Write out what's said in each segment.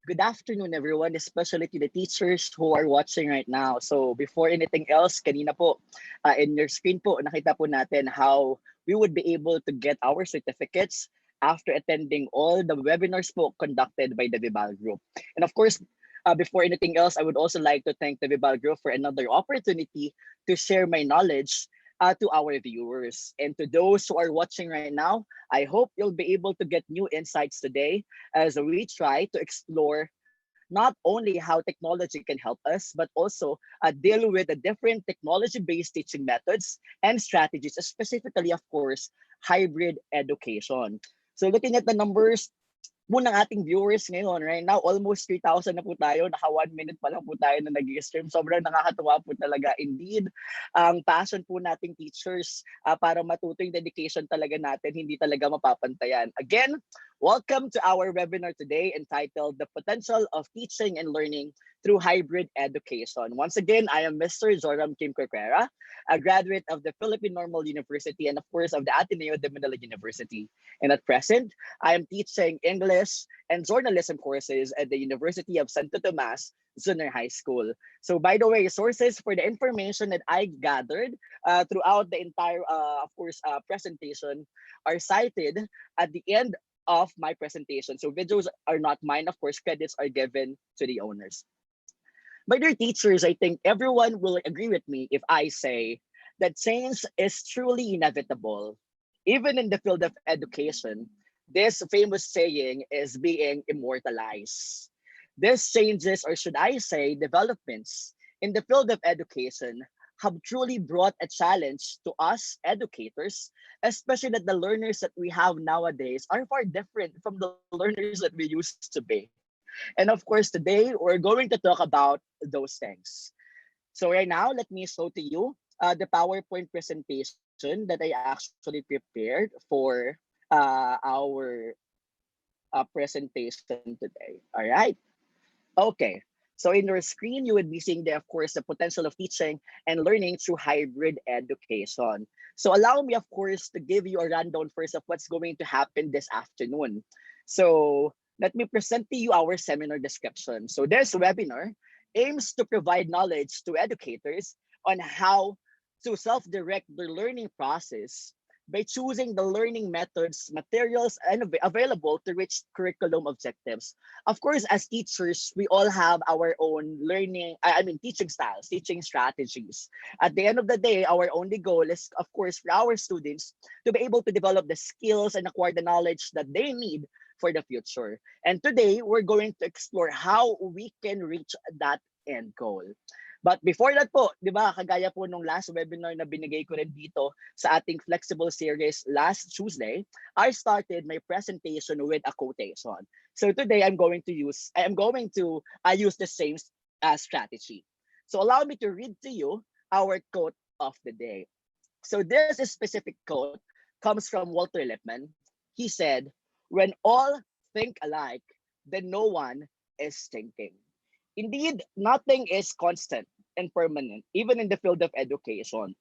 Good afternoon, everyone, especially to the teachers who are watching right now. So before anything else, kanina po, in your screen po, nakita po natin how we would be able to get our certificates after attending all the webinars po conducted by the Vibal Group. And of course, before anything else, I would also like to thank the Vibal Group for another opportunity to share my knowledge to our viewers. And to those who are watching right now, I hope you'll be able to get new insights today as we try to explore not only how technology can help us, but also deal with the different technology-based teaching methods and strategies, specifically, of course, hybrid education. So looking at the numbers, po ng ating viewers ngayon. Right now, almost 3,000 na po tayo. Naka 1 minute pa lang po tayo na nag-stream. Sobrang nakakatuwa po talaga. Indeed, ang passion po nating teachers para matuto yung dedication talaga natin, hindi talaga mapapantayan. Again, welcome to our webinar today entitled The Potential of Teaching and Learning Through Hybrid Education. Once again, I am Mr. Joram Kim Corquera, a graduate of the Philippine Normal University and of course of the Ateneo de Manila University. And at present, I am teaching English and journalism courses at the University of Santo Tomas Junior High School. So by the way, sources for the information that I gathered throughout the entire, presentation are cited at the end of my presentation. So videos are not mine, of course, credits are given to the owners. My dear teachers, I think everyone will agree with me if I say that change is truly inevitable. Even in the field of education, this famous saying is being immortalized. These changes, or should I say, developments in the field of education have truly brought a challenge to us educators, especially that the learners that we have nowadays are far different from the learners that we used to be. And of course, today we're going to talk about those things. So right now, let me show to you the PowerPoint presentation that I actually prepared for our presentation today. All right. Okay. So in your screen, you would be seeing the, of course, the potential of teaching and learning through hybrid education. So allow me, of course, to give you a rundown first of what's going to happen this afternoon. So let me present to you our seminar description. So this webinar aims to provide knowledge to educators on how to self-direct their learning process by choosing the learning methods, materials, and available to reach curriculum objectives. Of course, as teachers, we all have our own learning, teaching styles, teaching strategies. At the end of the day, our only goal is, of course, for our students to be able to develop the skills and acquire the knowledge that they need for the future. And today, we're going to explore how we can reach that end goal. But before that po, di ba, kagaya po nung last webinar na binigay ko rin dito sa ating flexible series last Tuesday, I started my presentation with a quotation. So today I am going to use the same strategy. So allow me to read to you our quote of the day. So this specific quote comes from Walter Lippmann. He said, "When all think alike, then no one is thinking." Indeed, nothing is constant and permanent, even in the field of education.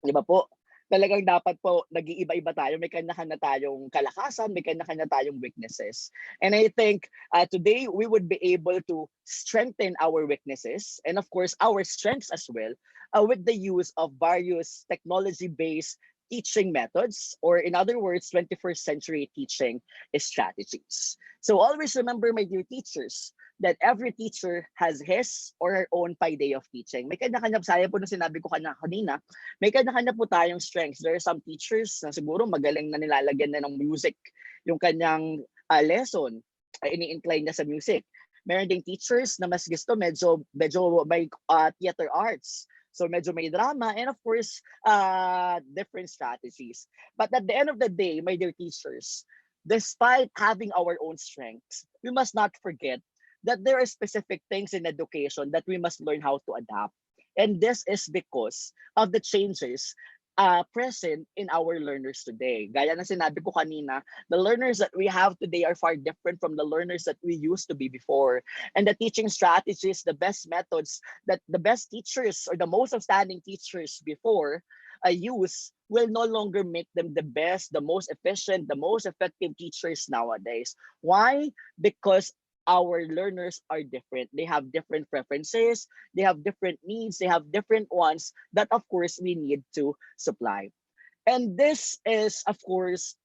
Di ba po? Talagang dapat po nag-iiba-iba tayo. May kanya-kanya tayong kalakasan, may kanya-kanya tayong weaknesses. And I think today we would be able to strengthen our weaknesses and of course our strengths as well with the use of various technology-based teaching methods, or in other words, 21st century teaching strategies. So always remember, my dear teachers, that every teacher has his or her own day of teaching. May kanya-kanya, sayang po na sinabi ko kanina, may kanya-kanya po tayong strengths. There are some teachers na siguro magaling na nilalagyan na ng music yung kanyang lesson, ini-incline niya sa music. Meron ding teachers na mas gusto medyo may theater arts. So medyo may drama and of course, different strategies. But at the end of the day, my dear teachers, despite having our own strengths, we must not forget that there are specific things in education that we must learn how to adapt. And this is because of the changes present in our learners today. Gaya ng sinabi ko kanina, the learners that we have today are far different from the learners that we used to be before. And the teaching strategies, the best methods that the best teachers or the most outstanding teachers before use will no longer make them the best, the most efficient, the most effective teachers nowadays. Why? Because our learners are different. They have different preferences, they have different needs, they have different wants that of course we need to supply. And this is of course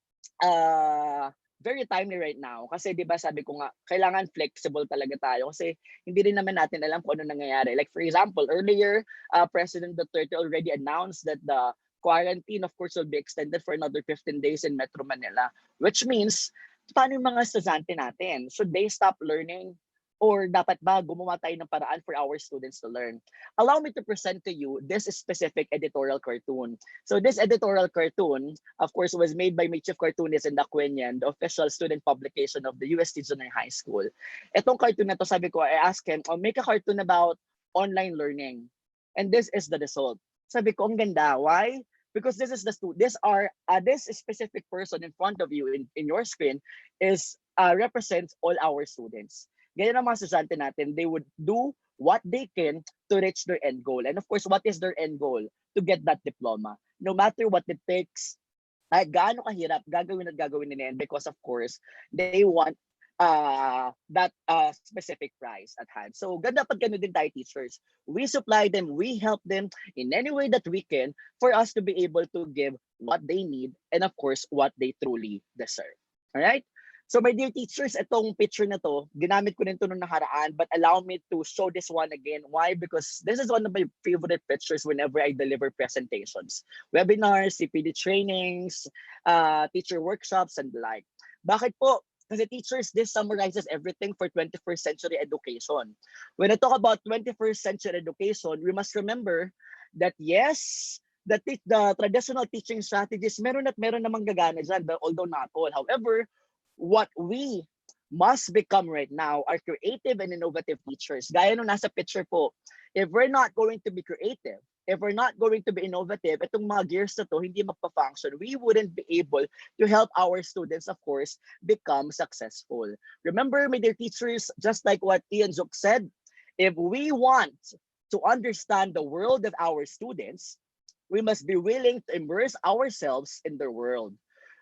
uh very timely right now kasi 'di ba sabi ko nga kailangan flexible talaga tayo kasi hindi rin naman natin alam kung ano nangyayari. Like for example, earlier President Duterte already announced that the quarantine of course will be extended for another 15 days in Metro Manila, which means paano yung mga estudyante natin? Should they stop learning? Or dapat ba gumawa tayo ng paraan for our students to learn? Allow me to present to you this specific editorial cartoon. So this editorial cartoon, of course, was made by my chief cartoonist in Daquinian, the official student publication of the UST Junior High School. Itong cartoon na to, sabi ko, I asked him, oh, make a cartoon about online learning. And this is the result. Sabi ko, ang ganda. Why? Because this is this specific person in front of you in your screen is represents all our students. Ganyan ang mga estudyante natin, they would do what they can to reach their end goal. And of course, what is their end goal? To get that diploma. No matter what it takes, gaano kahirap, gagawin at gagawin nila yan because of course, they want that specific prize at hand. So ganda pag ganun din tayo teachers. We supply them, we help them in any way that we can for us to be able to give what they need and of course, what they truly deserve. All right? So my dear teachers, itong picture na to, ginamit ko rin to nung nakaraan, but allow me to show this one again. Why? Because this is one of my favorite pictures whenever I deliver presentations, webinars, CPD trainings, teacher workshops, and the like. Bakit po? Kasi teachers, this summarizes everything for 21st century education. When I talk about 21st century education, we must remember that yes, the traditional teaching strategies, meron at meron namang gagana dyan, but although not all. However, what we must become right now are creative and innovative teachers. Gaya nung nasa picture po, if we're not going to be creative, if we're not going to be innovative, itong mga gears na to hindi magpa-function. We wouldn't be able to help our students, of course, become successful. Remember, my dear teachers, just like what Ian Zook said, if we want to understand the world of our students, we must be willing to immerse ourselves in their world.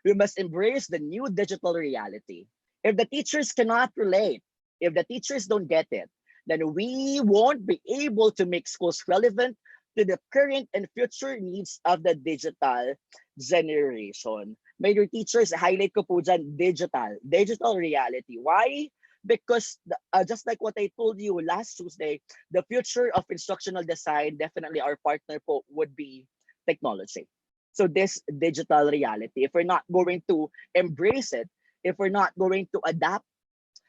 We must embrace the new digital reality. If the teachers cannot relate, if the teachers don't get it, then we won't be able to make schools relevant to the current and future needs of the digital generation. My dear teachers, highlight ko po dyan, digital reality. Why? Because just like what I told you last Tuesday, the future of instructional design, definitely our partner po would be technology. So this digital reality, if we're not going to embrace it, if we're not going to adapt,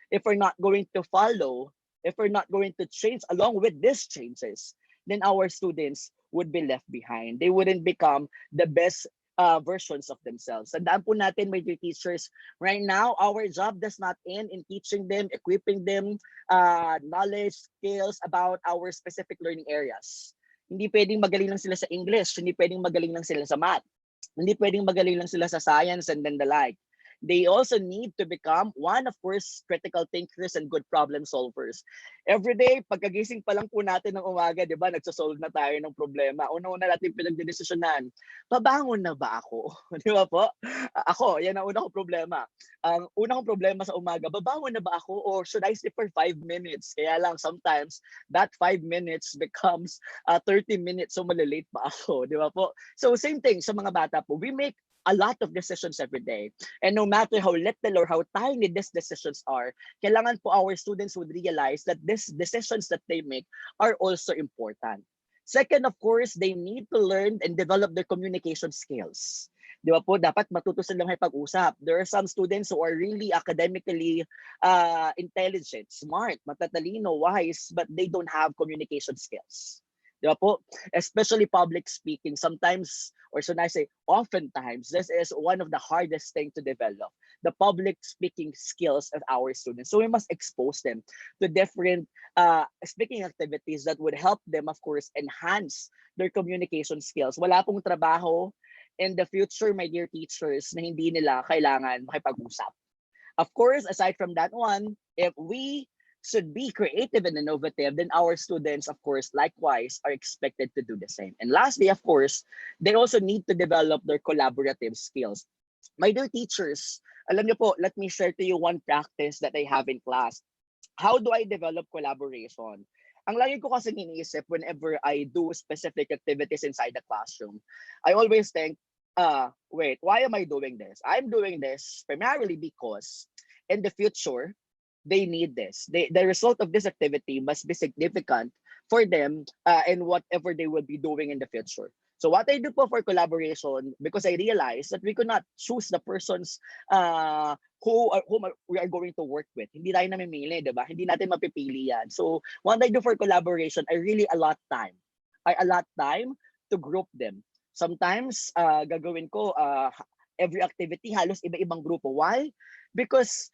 if we're not going to follow, if we're not going to change along with these changes, then our students would be left behind. They wouldn't become the best versions of themselves. Tandaan po natin, my dear teachers, right now, our job does not end in teaching them, equipping them knowledge, skills about our specific learning areas. Hindi pwedeng magaling lang sila sa English, hindi pwedeng magaling lang sila sa math, hindi pwedeng magaling lang sila sa science and then the like. They also need to become one, of course, critical thinkers and good problem solvers. Every day, pagkagising pa lang po natin ng umaga, di ba, nagsosolve na tayo ng problema. Una-una natin pinagdedesisyonan, babangon na ba ako? Di ba po? Ako, yan ang unang problema. Ang unang problema sa umaga, babangon na ba ako or should I sleep for 5 minutes? Kaya lang, sometimes, that 5 minutes becomes 30 minutes, so malilate pa ako. Di ba po? So same thing sa mga bata po. We make a lot of decisions every day. And no matter how little or how tiny these decisions are, kailangan po our students would realize that these decisions that they make are also important. Second, of course, they need to learn and develop their communication skills. Di ba po, dapat matuto silang makipag-usap. There are some students who are really academically intelligent, smart, matatalino, wise, but they don't have communication skills. Di ba po? Especially public speaking. Sometimes, or should I say, oftentimes, this is one of the hardest thing to develop, the public speaking skills of our students. So we must expose them to different speaking activities that would help them, of course, enhance their communication skills. Wala pong trabaho in the future, my dear teachers, na hindi nila kailangan makipag-usap. Of course, aside from that one, if we should be creative and innovative, then our students, of course, likewise, are expected to do the same. And lastly, of course, they also need to develop their collaborative skills. My dear teachers, alam niyo po, let me share to you one practice that I have in class. How do I develop collaboration? Ang lagi ko kasi iniisip whenever I do specific activities inside the classroom, I always think, wait, why am I doing this? I'm doing this primarily because in the future, they need this. The result of this activity must be significant for them in whatever they will be doing in the future. So what I do po for collaboration, because I realize that we could not choose the persons whom we are going to work with. Hindi tayo namimili, di ba? Hindi natin mapipili yan. So what I do for collaboration, I really allot time. I allot time to group them. Sometimes, gagawin ko every activity, halos iba-ibang grupo. Why? Because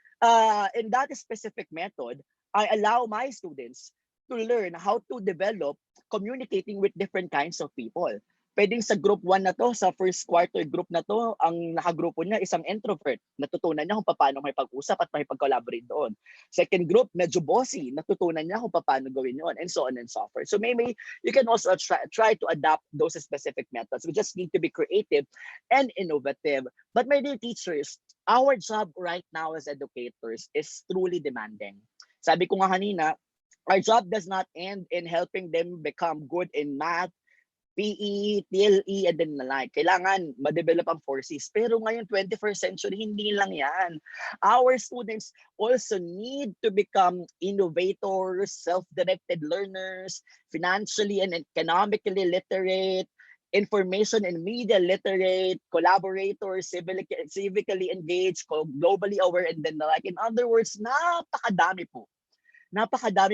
in that specific method, I allow my students to learn how to develop communicating with different kinds of people. Pwedeng sa group 1 na to, sa first quarter group na to, ang nakagrupo niya isang introvert. Natutunan niya kung paano may pag-usap at may pag-collaborate doon. Second group, medyo bossy. Natutunan niya kung paano gawin yun, and so on and so forth. So maybe you can also try to adapt those specific methods. We just need to be creative and innovative. But my dear teachers, our job right now as educators is truly demanding. Sabi ko nga kanina, our job does not end in helping them become good in math, PE, TLE, and then the like. Kailangan ma-develop ang forces. Pero ngayon, 21st century, hindi lang yan. Our students also need to become innovators, self-directed learners, financially and economically literate, information and media literate, collaborators, civically engaged, globally aware, and then the like. In other words, napakadami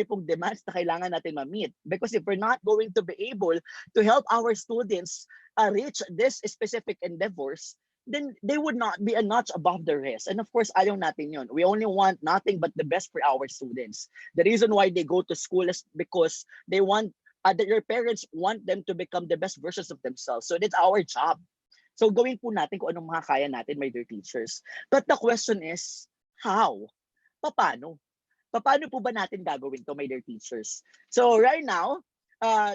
pong demands na kailangan natin ma-meet. Because if we're not going to be able to help our students reach this specific endeavors, then they would not be a notch above the rest. And of course, ayaw natin yun. We only want nothing but the best for our students. The reason why they go to school is because they want, that their parents want them to become the best versions of themselves. So that's our job. So gawin po natin kung anong makakaya natin, my dear teachers. But the question is, how? Paano? Paano po ba natin gagawin to, my dear teachers? So right now,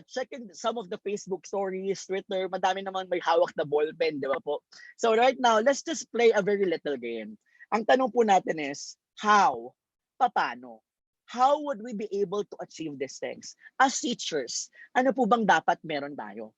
checking some of the Facebook stories, Twitter, madami naman may hawak na ballpen, di ba po? So right now, let's just play a very little game. Ang tanong po natin is, how? Paano? How would we be able to achieve these things? As teachers, ano po bang dapat meron tayo?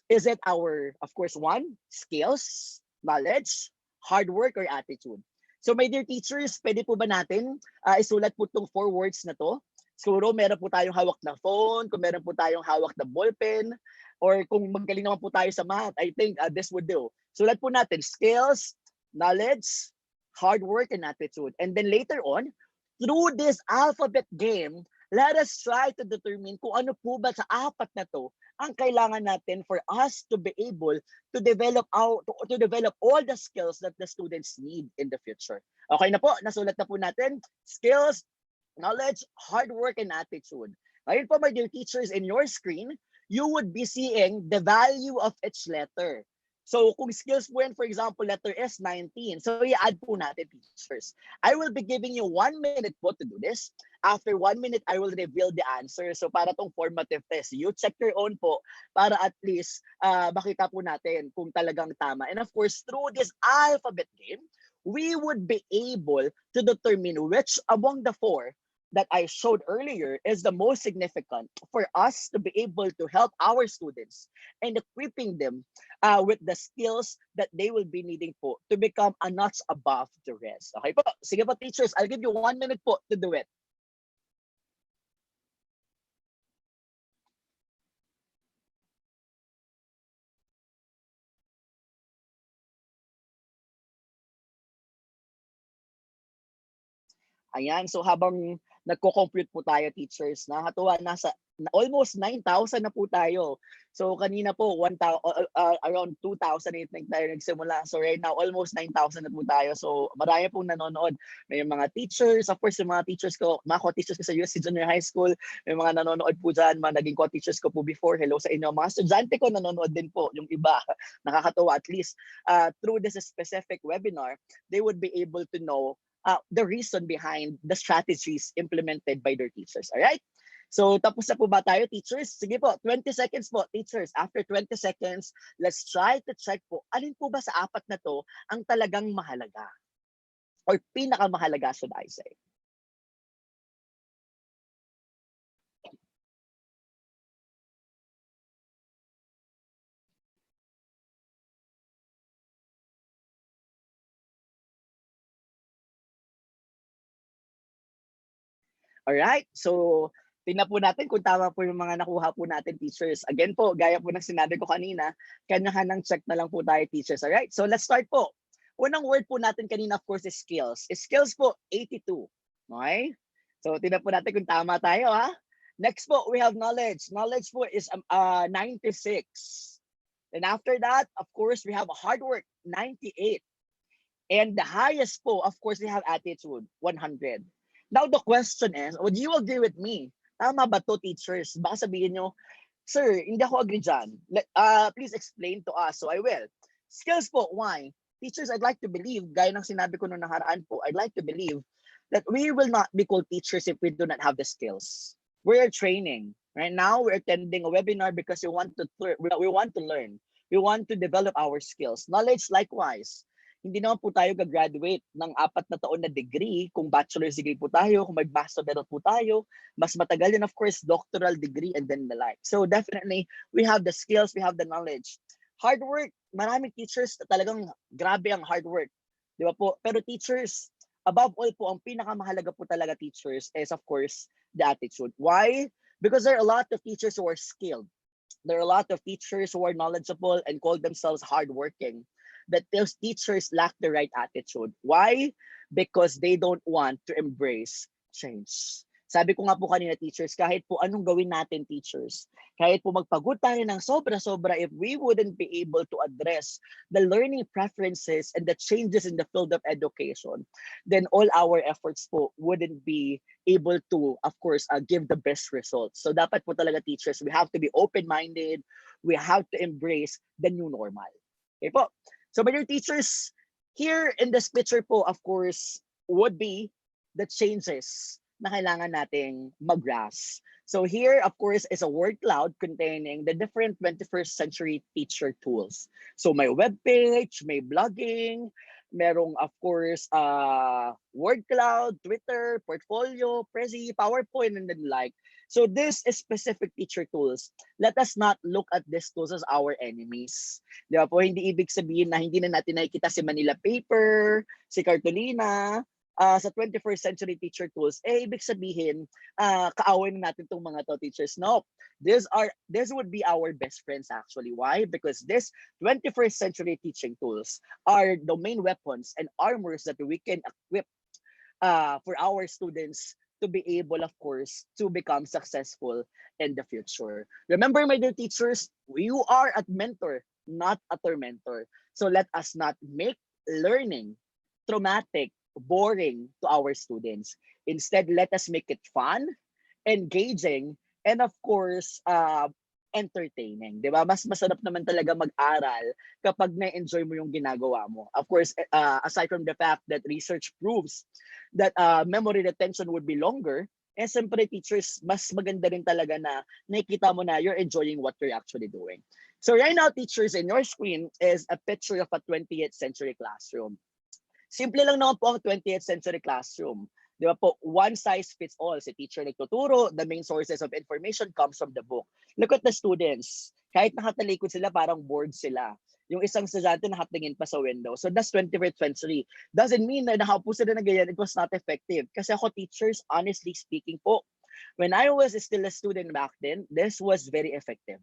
Is it our, of course, one, skills, knowledge, hard work, or attitude? So my dear teachers, pwede po ba natin isulat po itong 4 words na to? Siguro meron po tayong hawak na phone, kung meron po tayong hawak na ballpen, or kung magaling naman po tayo sa math, I think this would do. Sulat po natin, skills, knowledge, hard work, and attitude. And then later on, through this alphabet game, let us try to determine kung ano po ba sa apat na to ang kailangan natin for us to be able to develop all the skills that the students need in the future. Okay na po, nasulat na po natin, skills, knowledge, hard work, and attitude. Ngayon po, my dear teachers, in your screen, you would be seeing the value of each letter. So kung skills po yan, for example, letter S, 19. So i-add po natin, teachers. I will be giving you 1 minute po to do this. After 1 minute, I will reveal the answer. So para tong formative test, you check your own po para at least makita po natin kung talagang tama. And of course, through this alphabet game, we would be able to determine which among the 4 that I showed earlier is the most significant for us to be able to help our students and equipping them with the skills that they will be needing po to become a notch above the rest. Okay po? Sige po, teachers. I'll give you 1 minute po to do it. Ayan, so habang nagko-compute po tayo, teachers, nakakatuwa, almost 9,000 na po tayo. So kanina po around 2,000 I think tayo nagsimula. So right now almost 9,000 na po tayo. So marami pong nanonood. May mga teachers, of course yung mga teachers ko, mga co-teachers ko sa USC Junior High School, may mga nanonood po dyan, mga naging co-teachers ko po before. Hello sa inyo. Mga estudyante ko nanonood din po, yung iba. Nakakatuwa, at least through this specific webinar, they would be able to know the reason behind the strategies implemented by their teachers. All right? So, tapos na po ba tayo, teachers? Sige po, 20 seconds po, teachers. After 20 seconds, let's try to check po, alin po ba sa apat na to ang talagang mahalaga? Or pinakamahalaga, should I say? Alright, so tingnan po natin kung tama po yung mga nakuha po natin, teachers. Again po, gaya po ng sinabi ko kanina, kanya-kanyang check na lang po tayo, teachers. Alright, so let's start po. Unang word po natin kanina, of course, is skills. Skills po, 82. Okay? So tingnan po natin kung tama tayo, ha? Next po, we have knowledge. Knowledge po is 96. And after that, of course, we have hard work, 98. And the highest po, of course, we have attitude, 100. Now, the question is, would you agree with me? Tama ba to, teachers? Baka sabihin nyo, sir, hindi ako agree dyan. Please explain to us. So I will. Skills po, why? Teachers, I'd like to believe, gaya ng sinabi ko nung nakaraan po, I'd like to believe that we will not be called teachers if we do not have the skills. We are training. Right now, we're attending a webinar because we want to learn. We want to develop our skills. Knowledge, likewise. Hindi naman po tayo gagraduate ng 4 na taon na degree. Kung bachelor's degree po tayo, kung may master meron po tayo, mas matagal yun, of course, doctoral degree and then the like. So definitely, we have the skills, we have the knowledge. Hard work, maraming teachers talagang grabe ang hard work. Di ba po? Pero teachers, above all po, ang pinakamahalaga po talaga, teachers, is of course, the attitude. Why? Because there are a lot of teachers who are skilled. There are a lot of teachers who are knowledgeable and call themselves hardworking. That those teachers lack the right attitude. Why? Because they don't want to embrace change. Sabi ko nga po kanina, teachers, kahit po anong gawin natin, teachers, kahit po magpagod tayo ng sobra-sobra, if we wouldn't be able to address the learning preferences and the changes in the field of education, then all our efforts po wouldn't be able to, of course, give the best results. So dapat po talaga, teachers, we have to be open-minded. We have to embrace the new normal. Okay po? So, my dear teachers, here in this picture po, of course, would be the changes na kailangan nating mag-grasp. So here, of course, is a word cloud containing the different 21st century teacher tools. So may web page, may blogging, merong, of course, word cloud, Twitter, portfolio, Prezi, PowerPoint, and then like. So this is specific teacher tools. Let us not look at these tools as our enemies. Di ba po? Hindi ibig sabihin na hindi na natin nakikita si Manila Paper, si Cartolina, sa 21st century teacher tools, ibig sabihin, kaaway na natin itong mga to, teachers. No, this would be our best friends actually. Why? Because this 21st century teaching tools are the main weapons and armors that we can equip for our students to be able, of course, to become successful in the future. Remember, my dear teachers, you are a mentor, not a tormentor. So let us not make learning traumatic, boring to our students. Instead, let us make it fun, engaging, and of course, entertaining. Di ba? Mas masarap naman talaga mag-aral kapag na-enjoy mo yung ginagawa mo. Of course, aside from the fact that research proves that memory retention would be longer, and siyempre, teachers, mas maganda rin talaga na nakikita mo na you're enjoying what you're actually doing. So right now, teachers, in your screen is a picture of a 20th century classroom. Simple lang naman po ang 20th century classroom. Di ba po, one size fits all. Si teacher nagtuturo, the main sources of information comes from the book. Look at the students. Kahit nakatalikod sila, parang bored sila. Yung isang estudyante nakatingin pa sa window. So that's 21st century. Doesn't mean na nakaupo sila na ganyan, it was not effective. Kasi ako, teachers, honestly speaking po, when I was still a student back then, this was very effective.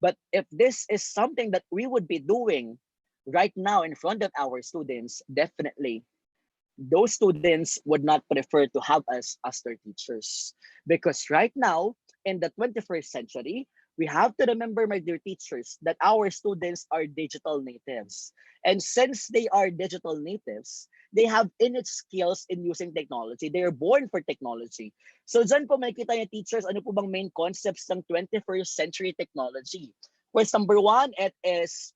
But if this is something that we would be doing right now in front of our students, definitely those students would not prefer to have us as their teachers. Because right now, in the 21st century, we have to remember, my dear teachers, that our students are digital natives. And since they are digital natives, they have innate skills in using technology. They are born for technology. So dyan po makikita niyo, teachers, ano po bang main concepts ng 21st century technology? First, number one, it is,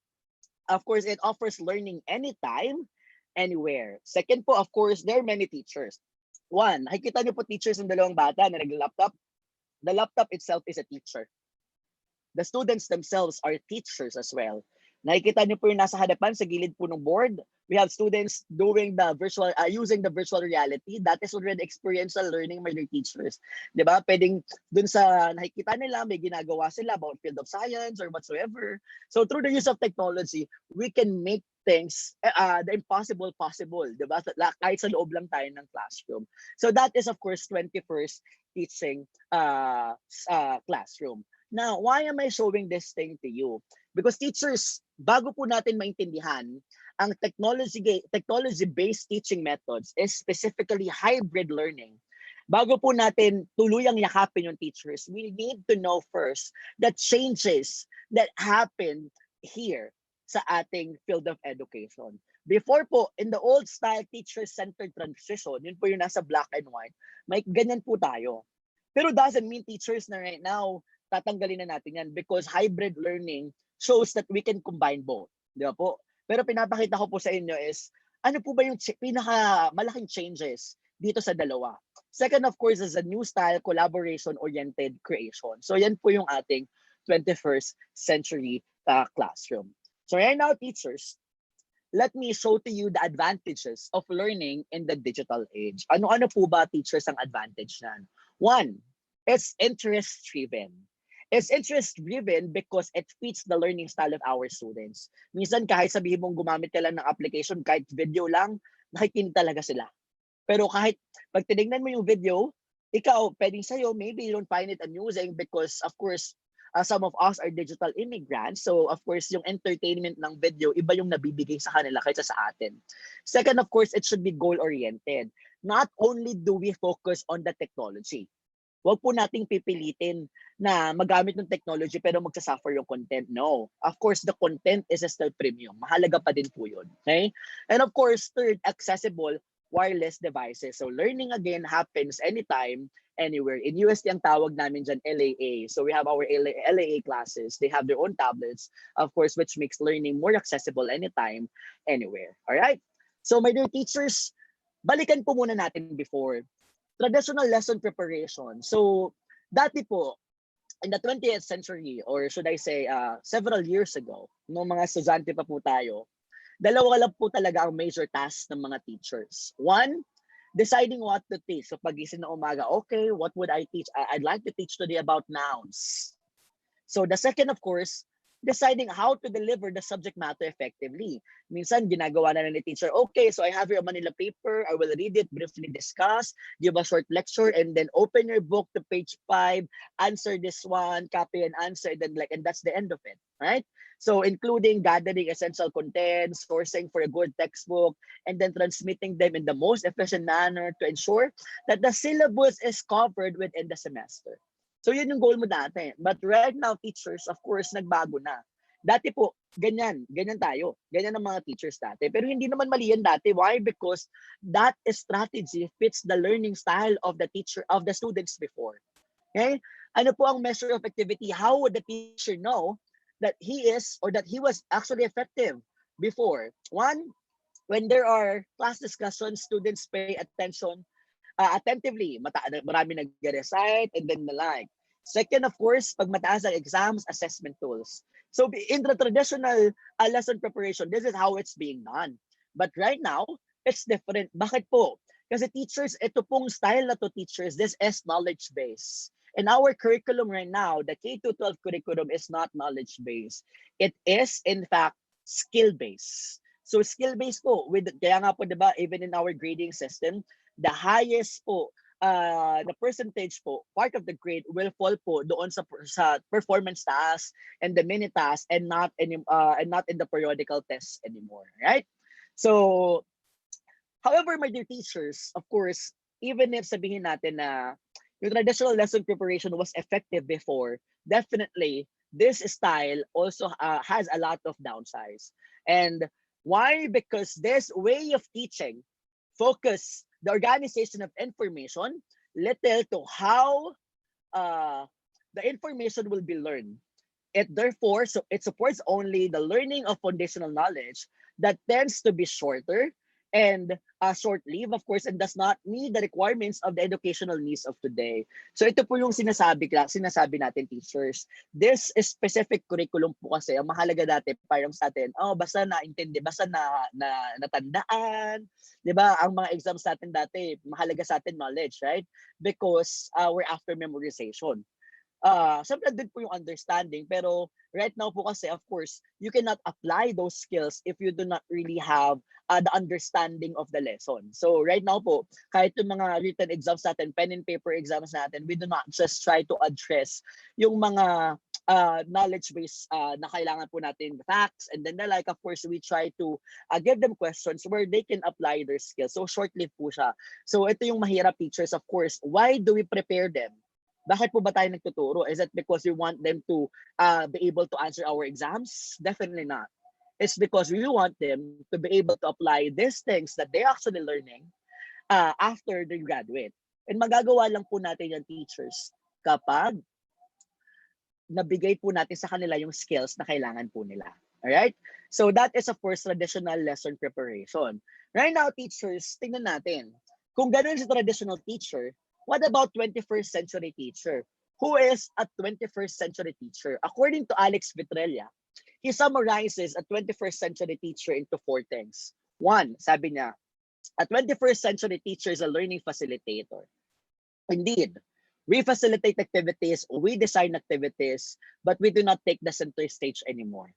of course, it offers learning anytime, anywhere. Second po, of course, there are many teachers. One, nakikita niyo po, teachers, ng dalawang bata na nag-laptop. The laptop itself is a teacher. The students themselves are teachers as well. Nakikita niyo po yung nasa hadapan sa gilid po ng board. We have students doing the using the virtual reality. That is already experiential learning by their teachers. Di ba? Pwedeng dun sa nakikita nila, may ginagawa sila about field of science or whatsoever. So through the use of technology, we can make things, the impossible possible. Di ba? Kahit sa loob lang tayo ng classroom. So that is of course 21st teaching classroom. Now, why am I showing this thing to you? Because teachers, bago po natin maintindihan, ang technology-based teaching methods is specifically hybrid learning. Bago po natin tuluyang yakapin yung teachers, we need to know first the changes that happen here sa ating field of education. Before po, in the old style teacher-centered transition, yun po yung nasa black and white, may ganyan po tayo. Pero doesn't mean teachers na right now, tatanggalin na natin yan because hybrid learning shows that we can combine both. Di ba po? Pero pinapakita ko po sa inyo is, ano po ba yung malaking changes dito sa dalawa? Second, of course, is a new style collaboration-oriented creation. So yan po yung ating 21st century classroom. So right now, teachers, let me show to you the advantages of learning in the digital age. Ano-ano po ba, teachers, ang advantage nan? One, it's interest-driven. It's interest-driven because it fits the learning style of our students. Minsan kahit sabihin mong gumamit ka lang ng application, kahit video lang, nakikinig talaga sila. Pero kahit pag tinignan mo yung video, ikaw, pwedeng sa'yo, maybe you don't find it amusing because, of course, some of us are digital immigrants. So, of course, yung entertainment ng video, iba yung nabibigay sa kanila kaysa sa atin. Second, of course, it should be goal-oriented. Not only do we focus on the technology, huwag po nating pipilitin na magamit ng technology pero magsasuffer yung content. No. Of course, the content is still premium. Mahalaga pa din po yun. Okay? And of course, third, accessible wireless devices. So learning again happens anytime, anywhere. In UST, ang tawag namin dyan, LAA. So we have our LAA classes. They have their own tablets, of course, which makes learning more accessible anytime, anywhere. All right? So my dear teachers, balikan po muna natin before. Traditional lesson preparation. So, dati po, in the 20th century, or should I say, several years ago, nung mga estudyante pa po tayo, dalawa lang po talaga ang major tasks ng mga teachers. One, deciding what to teach. So, pagising na umaga, okay, what would I teach? I'd like to teach today about nouns. So, the second, of course, deciding how to deliver the subject matter effectively. Minsan, ginagawa na ni teacher, okay, so I have here a Manila paper, I will read it, briefly discuss, give a short lecture, and then open your book to page 5, answer this one, copy and answer, and that's the end of it, right? So including gathering essential content, sourcing for a good textbook, and then transmitting them in the most efficient manner to ensure that the syllabus is covered within the semester. So yun yung goal mo dati. But right now, teachers, of course, nagbago na. Dati po, ganyan tayo. Ganyan ang mga teachers dati. Pero hindi naman mali yan dati. Why? Because that strategy fits the learning style of the teacher, of the students before. Okay? Ano po ang measure of activity? How would the teacher know that he is or that he was actually effective before? One, when there are class discussions, students pay attention attentively. Marami nag-recite and then the like. Second, of course, pag mataas ang exams, assessment tools. So in the traditional lesson preparation, this is how it's being done. But right now, it's different. Bakit po? Kasi teachers, ito pong style na to teachers, this is knowledge-based. And our curriculum right now, the K-12 curriculum is not knowledge-based. It is, in fact, skill-based. So skill-based po, kaya nga po, diba, even in our grading system, the highest po, the percentage po, part of the grade will fall po doon sa performance task and the mini task and not in the periodical tests anymore, right? So, however, my dear teachers, of course, even if sabihin natin na yung traditional lesson preparation was effective before, definitely this style also has a lot of downsides. And why? Because this way of teaching focus the organization of information little to how the information will be learned. It supports only the learning of foundational knowledge that tends to be shorter and short-lived, of course, and does not meet the requirements of the educational needs of today. So ito po yung sinasabi natin, teachers. This specific curriculum po kasi, ang mahalaga dati parang sa atin, basta naintindi, basta natandaan, 'di ba? Ang mga exams natin dati, mahalaga sa atin knowledge, right? Because we're after memorization. Siyempre din po yung understanding, pero right now po kasi, of course, you cannot apply those skills if you do not really have the understanding of the lesson. So right now po, kahit yung mga written exams natin, pen and paper exams natin, we do not just try to address yung mga knowledge base na kailangan po natin, facts, and then the like. Of course, we try to give them questions where they can apply their skills. So short-lived po siya. So ito yung mahirap, teachers, of course. Why do we prepare them? Bakit po ba tayo nagtuturo? Is it because we want them to be able to answer our exams? Definitely not. It's because we want them to be able to apply these things that they're actually learning after they graduate. And magagawa lang po natin yan, teachers, kapag nabigay po natin sa kanila yung skills na kailangan po nila. Alright? So that is, of course, traditional lesson preparation. Right now, teachers, tingnan natin. Kung ganun si traditional teacher, what about 21st century teacher? Who is a 21st century teacher? According to Alex Vitrella, he summarizes a 21st century teacher into 4 things. 1, sabi niya, a 21st century teacher is a learning facilitator. Indeed, we facilitate activities, we design activities, but we do not take the center stage anymore.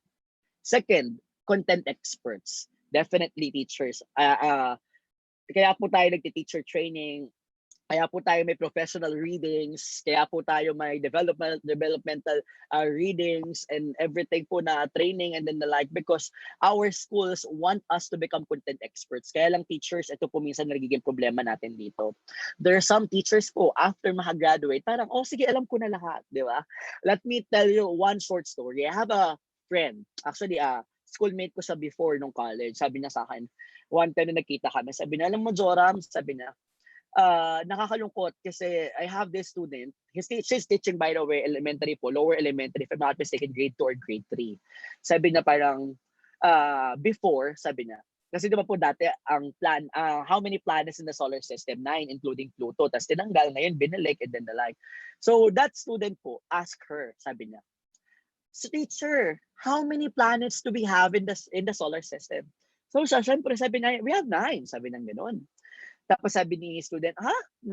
Second, content experts. Definitely teachers. Kaya po tayo nagti-teacher training, kaya po tayo may professional readings, kaya po tayo may developmental readings and everything po na training and then the like, because our schools want us to become content experts. Kaya lang, teachers, ito po minsan nagiging problema natin dito. There are some teachers po, after makagraduate, parang, sige, alam ko na lahat, di ba? Let me tell you one short story. I have a friend, actually, schoolmate ko siya before nung college. Sabi niya sa akin, one time na nagkita kami, sabi niya, alam mo, Joram, sabi niya, nakakalungkot kasi I have this student. She's teaching, by the way, elementary po, lower elementary, if I'm not mistaken, grade 2 or grade 3. Sabi niya parang, before, sabi niya, kasi di ba po dati, ang plan, how many planets in the solar system? 9, including Pluto. Tapos tinanggal, ngayon binalik, and then the like. So that student po, ask her, sabi niya, so teacher, how many planets do we have in the solar system? So siya, syempre, sabi niya, we have 9, sabi ng gano'n. Tapos sabi ni student, 9?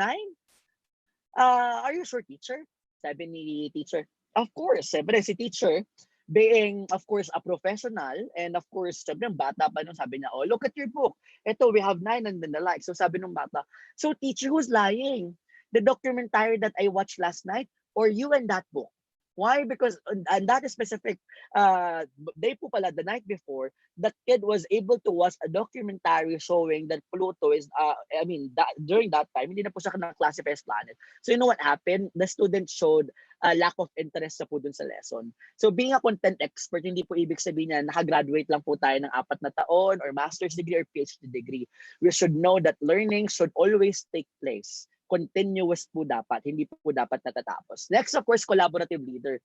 Are you sure, teacher? Sabi ni teacher, of course. Siyempre si teacher, being, of course, a professional, and of course, siyempre, bata pa nun, sabi niya, look at your book. Ito, we have 9 and then the like. So sabi ng bata, so teacher, who's lying? The documentary that I watched last night, or you and that book? Why? Because on that specific day po pala, the night before, that kid was able to watch a documentary showing that Pluto is, during that time, hindi na po siya na-classify as planet. So you know what happened? The student showed a lack of interest sa po dun sa lesson. So being a content expert, hindi po ibig sabihin na nakagraduate lang po tayo ng 4 na taon or master's degree or PhD degree. We should know that learning should always take place. Continuous po dapat, hindi po dapat natatapos. Next, of course, collaborative leader.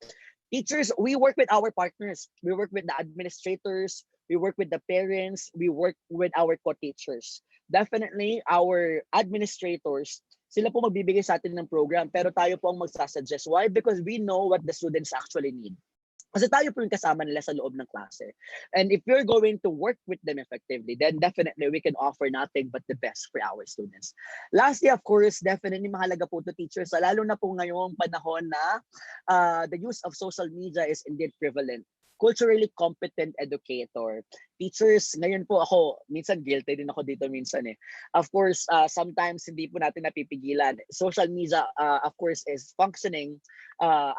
Teachers, we work with our partners. We work with the administrators. We work with the parents. We work with our co-teachers. Definitely, our administrators, sila po magbibigay sa atin ng program, pero tayo po ang magsasuggest. Why? Because we know what the students actually need. Kasi tayo po yung kasama nila sa loob ng klase. And if you're going to work with them effectively, then definitely we can offer nothing but the best for our students. Lastly, of course, definitely mahalaga po to teachers, lalo na po ngayong panahon na the use of social media is indeed prevalent. Culturally competent educator. Teachers, ngayon po ako, minsan guilty din ako dito minsan eh. Of course, sometimes hindi po natin napipigilan. Social media, of course, is functioning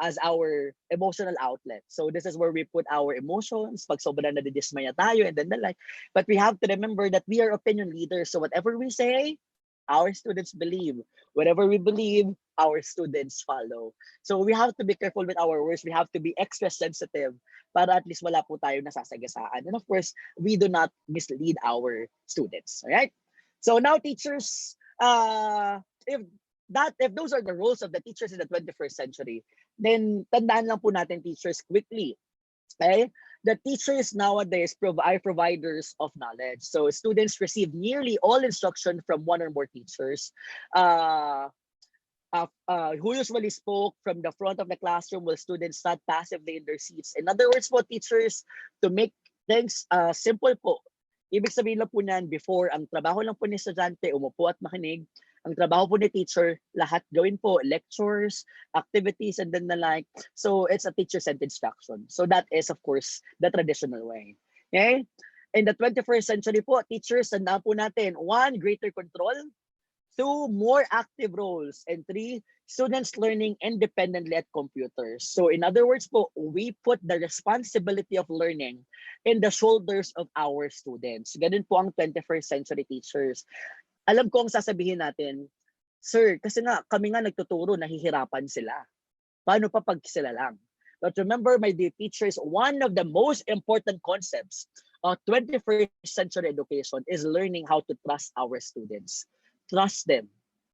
as our emotional outlet. So this is where we put our emotions, pag sobrang nadidismaya tayo and then the like. But we have to remember that we are opinion leaders. So whatever we say, our students believe. Whatever we believe, our students follow. So we have to be careful with our words. We have to be extra sensitive para at least wala po tayo nasasagasaan. And of course, we do not mislead our students. All right? So now, teachers, if those are the roles of the teachers in the 21st century, then tandaan lang po natin, teachers, quickly. Okay? The teachers nowadays are providers of knowledge. So students receive nearly all instruction from one or more teachers. Uh, who usually spoke from the front of the classroom while students sat passively in their seats. In other words po, teachers, to make things simple po, ibig sabihin lang po niyan, before, ang trabaho lang po ni estudyante, umupo at makinig. Ang trabaho po ni teacher, lahat gawin po, lectures, activities, and then the like. So it's a teacher-centered instruction. So that is, of course, the traditional way. Okay? In the 21st century po, teachers, tandaan po natin, one, greater control. Two, more active roles. And three, students learning independently at computers. So in other words po, we put the responsibility of learning in the shoulders of our students. Ganun po ang 21st century teachers. Alam ko ang sasabihin natin, sir, kasi nga kami nga nagtuturo, nahihirapan sila. Paano pa pag sila lang? But remember, my dear teachers, one of the most important concepts of 21st century education is learning how to trust our students. Trust them.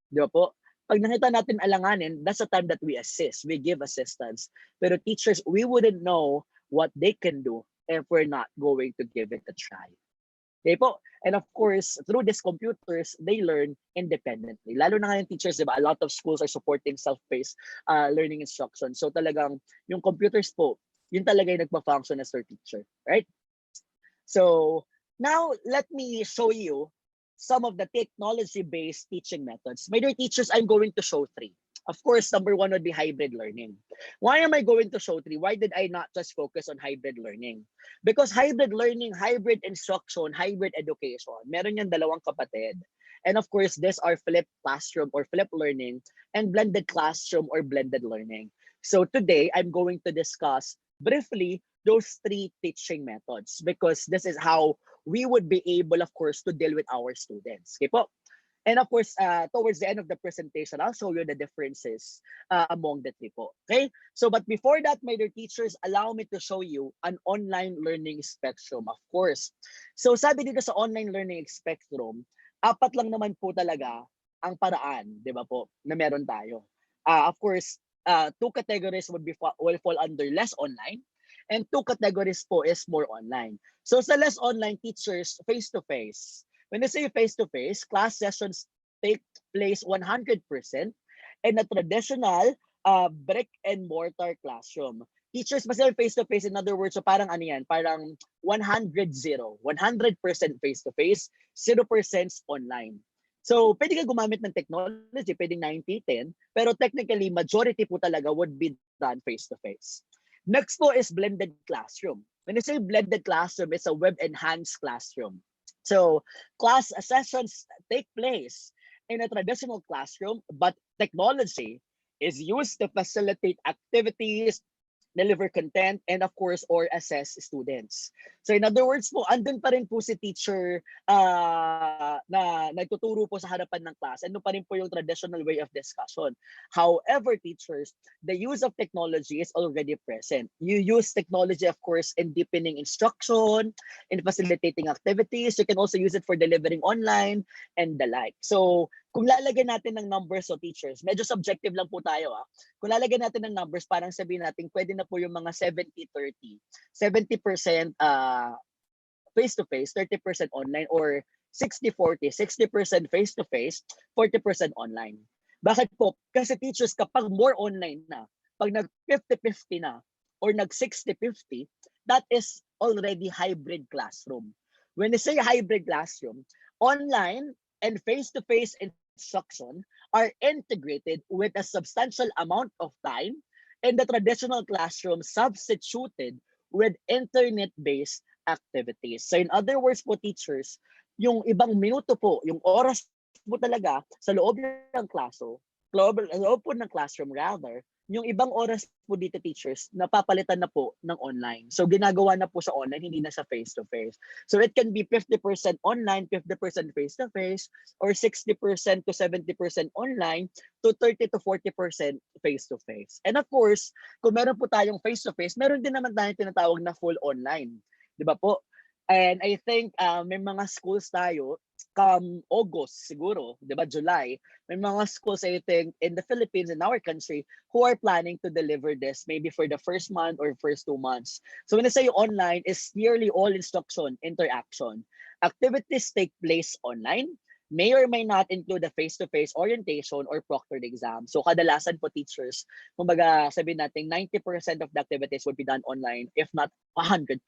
Di ba po? Pag nakita natin alanganin, that's the time that we assist, we give assistance. Pero teachers, we wouldn't know what they can do if we're not going to give it a try. Okay po? And of course, through these computers, they learn independently. Lalo na ngayon teachers, diba? A lot of schools are supporting self-paced learning instruction. So talagang yung computers po, yun talaga yung nagpa-function as their teacher. Right? So now, let me show you some of the technology-based teaching methods. My dear teachers, I'm going to show three. Of course, number one would be hybrid learning. Why am I going to show three? Why did I not just focus on hybrid learning? Because hybrid learning, hybrid instruction, hybrid education, meron yan dalawang kapatid. And of course, these are flipped classroom or flipped learning and blended classroom or blended learning. So today, I'm going to discuss briefly those three teaching methods because this is how we would be able, of course, to deal with our students. Okay po? And of course, towards the end of the presentation, I'll show you the differences among the three po. Okay? So, but before that, my dear teachers, allow me to show you an online learning spectrum, of course. So, sabi dito sa online learning spectrum, apat lang naman po talaga ang paraan, di ba po, na meron tayo. Of course, two categories will fall under less online, and two categories po is more online. So, sa less online teachers, face-to-face. When I say face-to-face, class sessions take place 100% in a traditional brick and mortar classroom. Teachers ba sila face-to-face? In other words, so parang ano yan, parang 100-0. 100% face-to-face, 0% online. So, pwede ka gumamit ng technology, pwedeng 90-10, pero technically, majority po talaga would be done face-to-face. Next po is blended classroom. When I say blended classroom, it's a web-enhanced classroom. So class sessions take place in a traditional classroom, but technology is used to facilitate activities, deliver content, and of course, or assess students. So in other words po, andun pa rin po si teacher na nagtuturo po sa harapan ng class. Andun pa rin po yung traditional way of discussion. However, teachers, the use of technology is already present. You use technology, of course, in deepening instruction, in facilitating activities. You can also use it for delivering online and the like. So kung lalagyan natin ng numbers o teachers, medyo subjective lang po tayo. Kung lalagyan natin ng numbers, parang sabihin natin, pwede na po yung mga 70-30. 70% face-to-face, 30% online, or 60-40, 60% face-to-face, 40% online. Bakit po? Kasi teachers, kapag more online na, pag nag 50-50 na, or nag 60-50, that is already hybrid classroom. When I say hybrid classroom, online and face-to-face instruction are integrated with a substantial amount of time in the traditional classroom substituted with internet-based activities. So in other words po, teachers, yung ibang minuto po, yung oras po talaga sa loob ng loob po ng classroom rather, yung ibang oras po dito teachers, napapalitan na po ng online. So ginagawa na po sa online, hindi na sa face-to-face. So it can be 50% online, 50% face-to-face, or 60% to 70% online, to 30 to 40% face-to-face. And of course, kung meron po tayong face-to-face, meron din naman tayong tinatawag na full online. Di ba po? And I think may mga schools tayo, come August siguro, 'di ba, July, may mga schools I think in the Philippines, in our country, who are planning to deliver this maybe for the first month or first 2 months. So when I say online, is nearly all instruction, interaction. Activities take place online, may or may not include a face-to-face orientation or proctored exam. So kadalasan po teachers, kumbaga sabihin natin 90% of the activities would be done online, if not 100%.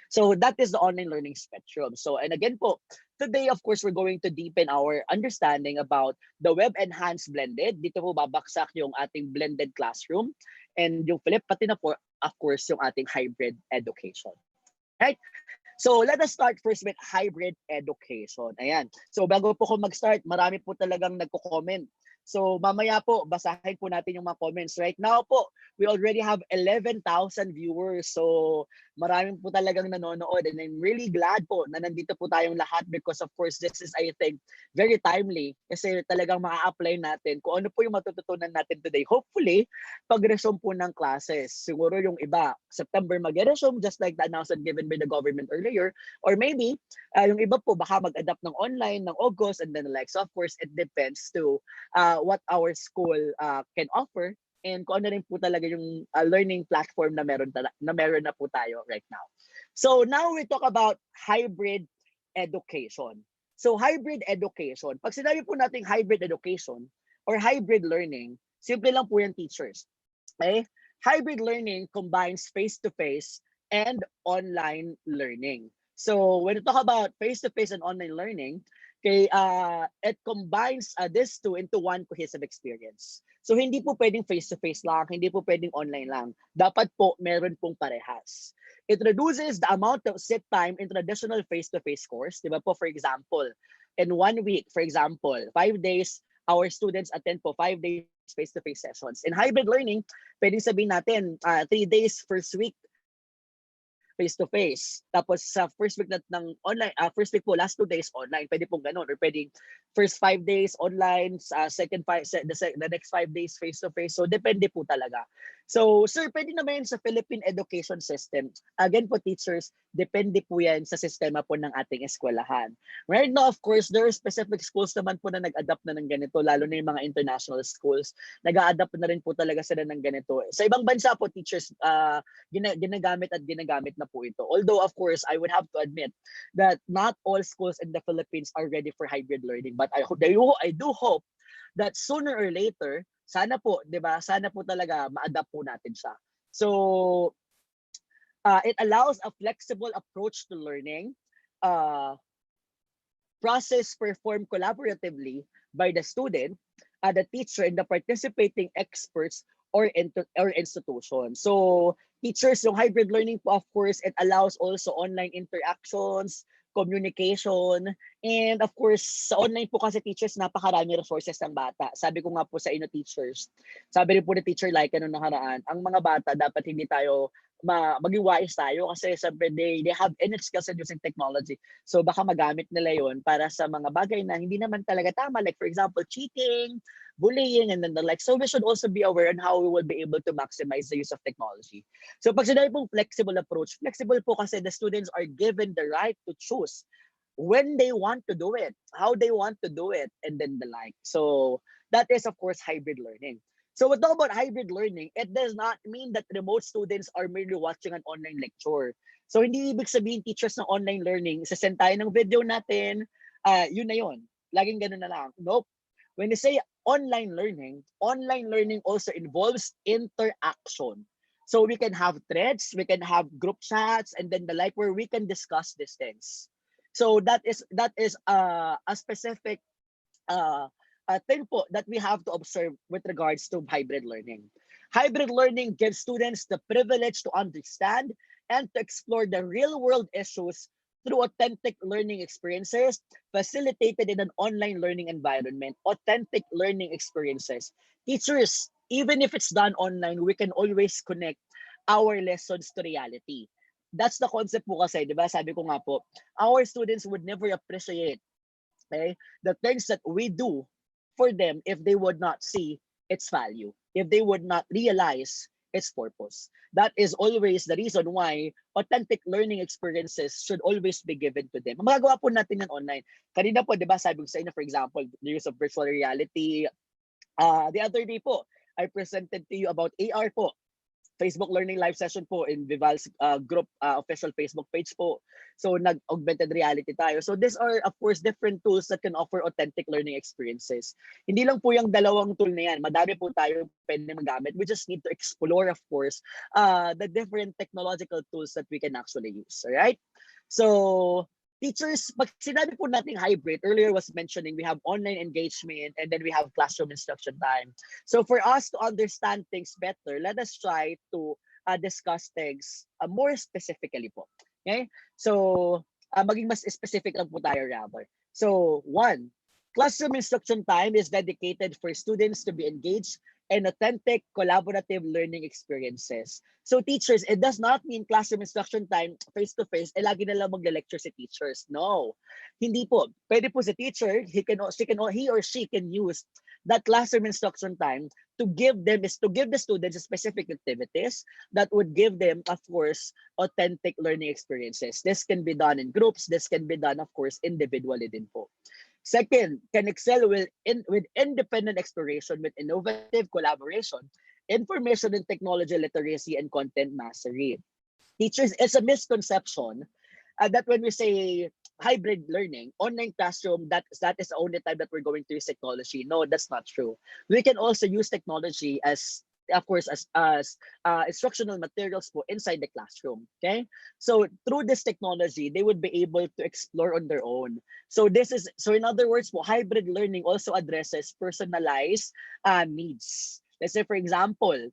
So that is the online learning spectrum. So, and again po, today, of course, we're going to deepen our understanding about the web-enhanced blended. Dito po babaksak yung ating blended classroom. And yung flip, pati na po, of course, yung ating hybrid education. Right? So let us start first with hybrid education. Ayan. So bago po ko mag-start, marami po talagang nagko-comment. So mamaya po, basahin po natin yung mga comments. Right now po, we already have 11,000 viewers. So maraming po talagang nanonood. And I'm really glad po na nandito po tayong lahat because of course, this is, I think, very timely. Kasi talagang maa-apply natin kung ano po yung matututunan natin today. Hopefully, pag-resume po ng classes. Siguro yung iba, September mag-resume just like the announcement given by the government earlier. Or maybe, yung iba po baka mag-adapt ng online ng August and then like. So of course, it depends to what our school can offer and kung ano rin po talaga yung learning platform na meron na po tayo right now. So now we talk about hybrid education. So hybrid education, pag sinabi po natin hybrid education or hybrid learning, simple lang po yan teachers. Okay? Hybrid learning combines face-to-face and online learning. So when we talk about face-to-face and online learning, okay, it combines these two into one cohesive experience. So hindi po pwedeng face-to-face lang, hindi po pwedeng online lang. Dapat po meron pong parehas. It reduces the amount of sit time in traditional face-to-face course. Diba po, for example, in 1 week, for example, 5 days, our students attend po 5 days face-to-face sessions. In hybrid learning, pwedeng sabihin natin 3 days first week face-to-face. Tapos sa first week ng online, first week po, last 2 days online. Pwede pong ganun. Or pwedeng first 5 days online, the next 5 days face-to-face. So depende po talaga. So sir, pwede naman yan sa Philippine education system. Again po teachers, depende po yan sa sistema po ng ating eskwelahan. Right now, of course, there are specific schools naman po na nag-adapt na ng ganito, lalo na yung mga international schools. Nag-a-adapt na rin po talaga sila ng ganito. Sa ibang bansa po, teachers, ginagamit na po ito. Although, of course, I would have to admit that not all schools in the Philippines are ready for hybrid learning. But I do hope that sooner or later, sana po, di ba, sana po talaga ma-adapt po natin siya. So, it allows a flexible approach to learning, process performed collaboratively by the student, the teacher, and the participating experts or institution. So teachers, yung hybrid learning po, of course, it allows also online interactions, communication, and of course, sa online po kasi teachers, napakarami resources ng bata. Sabi ko nga po sa inyo teachers, sabi rin po ni Teacher Like nung nakaraan, ang mga bata dapat hindi tayo maging wise tayo kasi sabi they have innate skills in using technology. So baka magamit nila yon para sa mga bagay na hindi naman talaga tama, like for example, cheating, bullying, and then the like. So we should also be aware on how we will be able to maximize the use of technology. So pag sinabi pong flexible approach, flexible po kasi the students are given the right to choose when they want to do it, how they want to do it, and then the like. So that is, of course, hybrid learning. So we talk about hybrid learning, it does not mean that remote students are merely watching an online lecture. So hindi ibig sabihin teachers ng online learning, sasend tayo ng video natin, yun na yun. Laging ganun na lang. Nope. When you say online learning also involves interaction. So we can have threads, we can have group chats, and then the like where we can discuss these things. So that is a specific thing po that we have to observe with regards to hybrid learning. Hybrid learning gives students the privilege to understand and to explore the real world issues through authentic learning experiences facilitated in an online learning environment. Authentic learning experiences. Teachers, even if it's done online, we can always connect our lessons to reality. That's the concept po kasi, di ba? Sabi ko nga po, our students would never appreciate, okay, the things that we do for them if they would not see its value, if they would not realize its purpose. That is always the reason why authentic learning experiences should always be given to them. Magagawa po natin yan online. Kanina po, di ba, sabi ko sa inyo, for example, the use of virtual reality. The other day po, I presented to you about AR po. Facebook Learning Live Session po in Vival's group official Facebook page po. So nag-augmented reality tayo. So these are of course different tools that can offer authentic learning experiences. Hindi lang po yung dalawang tool na yan. Madami po tayo pwede magamit. We just need to explore of course the different technological tools that we can actually use. All right? So teachers, pag sinabi po natin hybrid, earlier was mentioning we have online engagement and then we have classroom instruction time. So for us to understand things better, let us try to discuss things more specifically po. Okay? So maging mas specific lang po tayo rather. So one, classroom instruction time is dedicated for students to be engaged and authentic collaborative learning experiences. So teachers, it does not mean classroom instruction time face-to-face, lagi na lang magle-lecture si teachers. No, hindi po. Pwede po si teacher, he or she can use that classroom instruction time to give the students specific activities that would give them, of course, authentic learning experiences. This can be done in groups. This can be done, of course, individually din po. Second, can excel with independent exploration, with innovative collaboration, information and technology literacy, and content mastery. Teachers, it's a misconception that when we say hybrid learning, online classroom, that is the only time that we're going to use technology. No, that's not true. We can also use technology as of course as instructional materials for inside the classroom. Okay, so through this technology they would be able to explore on their own. So in other words, hybrid learning also addresses personalized needs. Let's say for example,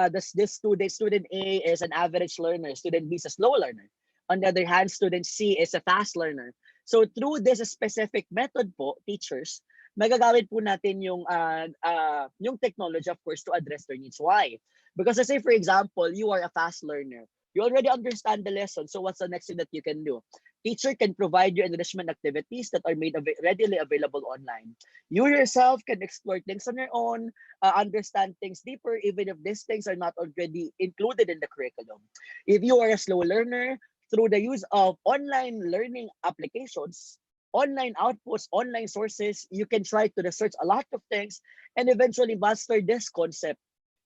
this student A is an average learner, student B is a slow learner. On the other hand, student C is a fast learner. So through this specific method po, teachers, magagamit po natin yung technology, of course, to address their needs. Why? Because let's say, for example, you are a fast learner. You already understand the lesson. So what's the next thing that you can do? Teacher can provide you enrichment activities that are made readily available online. You yourself can explore things on your own, understand things deeper, even if these things are not already included in the curriculum. If you are a slow learner, through the use of online learning applications, online outputs, online sources, you can try to research a lot of things and eventually master this concept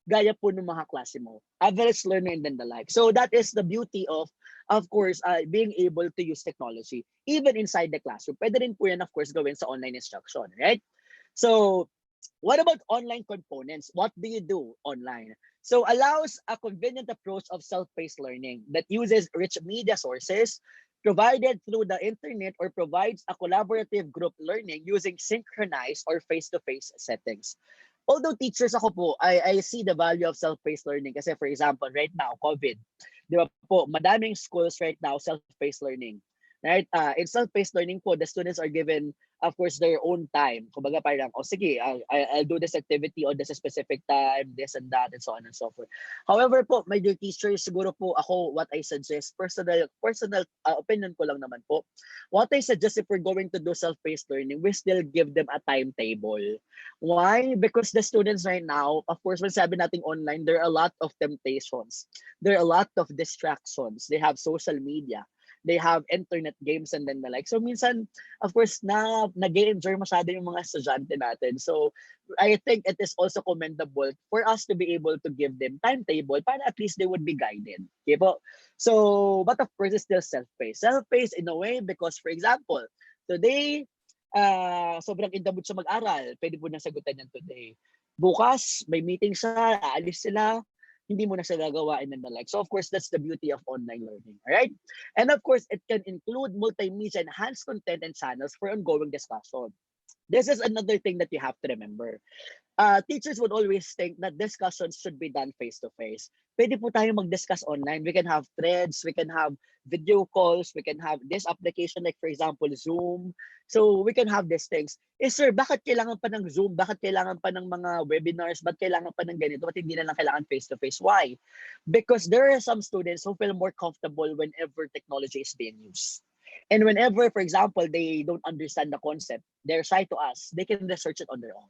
gaya po ng mga klase mo. Average learner and then the like. So that is the beauty of course, being able to use technology even inside the classroom. Pwede rin po yan, of course, gawin sa online instruction, right? So what about online components? What do you do online? So allows a convenient approach of self-paced learning that uses rich media sources provided through the internet or provides a collaborative group learning using synchronized or face-to-face settings. Although teachers ako po, I see the value of self-paced learning kasi for example, right now, COVID, di ba po, madaming schools right now, self-paced learning. Right? In self-paced learning po, the students are given, of course, their own time. Kumbaga parang, sige, I'll do this activity on this specific time, this and that, and so on and so forth. However po, my dear teachers, siguro po ako, what I suggest, personal opinion ko lang naman po, what I suggest if we're going to do self-paced learning, we still give them a timetable. Why? Because the students right now, of course, when sabi nating online, there are a lot of temptations. There are a lot of distractions. They have social media. They have internet games and then the like. So minsan, of course, nag-enjoy masyado yung mga estudyante natin. So I think it is also commendable for us to be able to give them timetable para at least they would be guided. Okay po? So, but of course, it's still self-paced. Self-paced in a way because, for example, today, sobrang inabot siya mag-aral. Pwede po nang sagutan yan today. Bukas, may meeting siya, aalis sila, hindi mo na siya gagawain and the like. So of course, that's the beauty of online learning. All right? And of course, it can include multimedia enhanced content and channels for ongoing discussion. This is another thing that you have to remember. Teachers would always think that discussions should be done face-to-face. Pwede po tayo mag-discuss online. We can have threads, we can have video calls, we can have this application like for example, Zoom. So we can have these things. Sir, bakit kailangan pa ng Zoom? Bakit kailangan pa ng mga webinars? Bakit kailangan pa ng ganito? Bakit hindi na lang kailangan face-to-face? Why? Because there are some students who feel more comfortable whenever technology is being used. And whenever, for example, they don't understand the concept, they're shy to ask, they can research it on their own.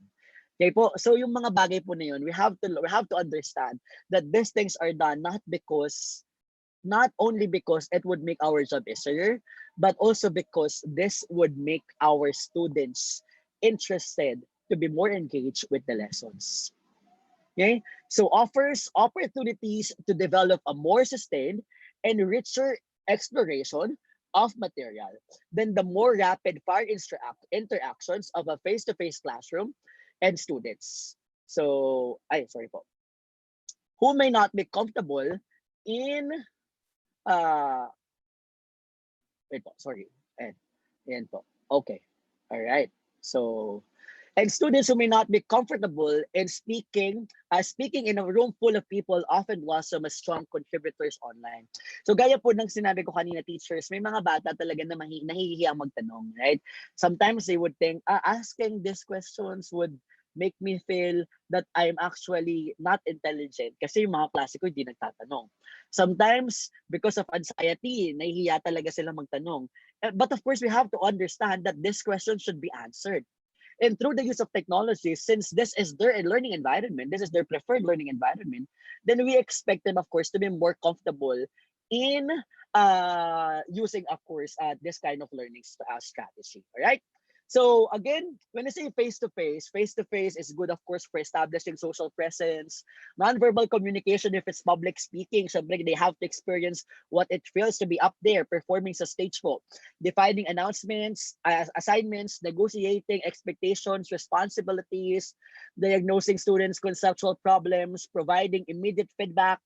Okay po, so yung mga bagay po na yun, we have to understand that these things are done not only because it would make our job easier, but also because this would make our students interested to be more engaged with the lessons. Okay, so offers opportunities to develop a more sustained and richer exploration of material than the more rapid fire interactions of a face-to-face classroom and students. So, sorry po, who may not be comfortable in uh wait po, sorry. And po. Okay. All right. So, and students who may not be comfortable in speaking in a room full of people often blossom as strong contributors online. So gaya po ng sinabi ko kanina, teachers, may mga bata talaga na nahihiya magtanong, right? Sometimes they would think, asking these questions would make me feel that I'm actually not intelligent kasi yung mga klase ko hindi nagtatanong. Sometimes, because of anxiety, nahihiya talaga sila magtanong. But of course, we have to understand that this question should be answered. And through the use of technology, since this is their learning environment, this is their preferred learning environment, then we expect them, of course, to be more comfortable in using, of course, this kind of learning strategy. All right. So again, when I say face to face is good, of course, for establishing social presence, nonverbal communication. If it's public speaking, syempre they have to experience what it feels to be up there performing sa stage po, defining announcements, assignments, negotiating expectations, responsibilities, diagnosing students' conceptual problems, providing immediate feedback,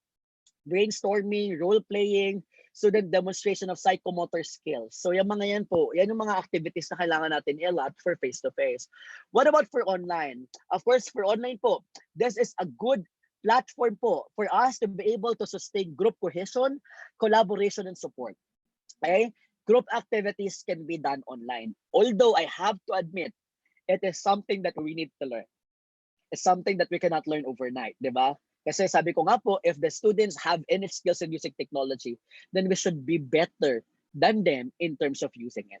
brainstorming, role-playing, student demonstration of psychomotor skills. So yung mga yan po, yan yung mga activities na kailangan natin i-allot for face-to-face. What about for online? Of course, for online po, this is a good platform po for us to be able to sustain group cohesion, collaboration, and support. Okay? Group activities can be done online. Although I have to admit, it is something that we need to learn. It's something that we cannot learn overnight, di ba? Kasi sabi ko nga po, if the students have any skills in using technology, then we should be better than them in terms of using it.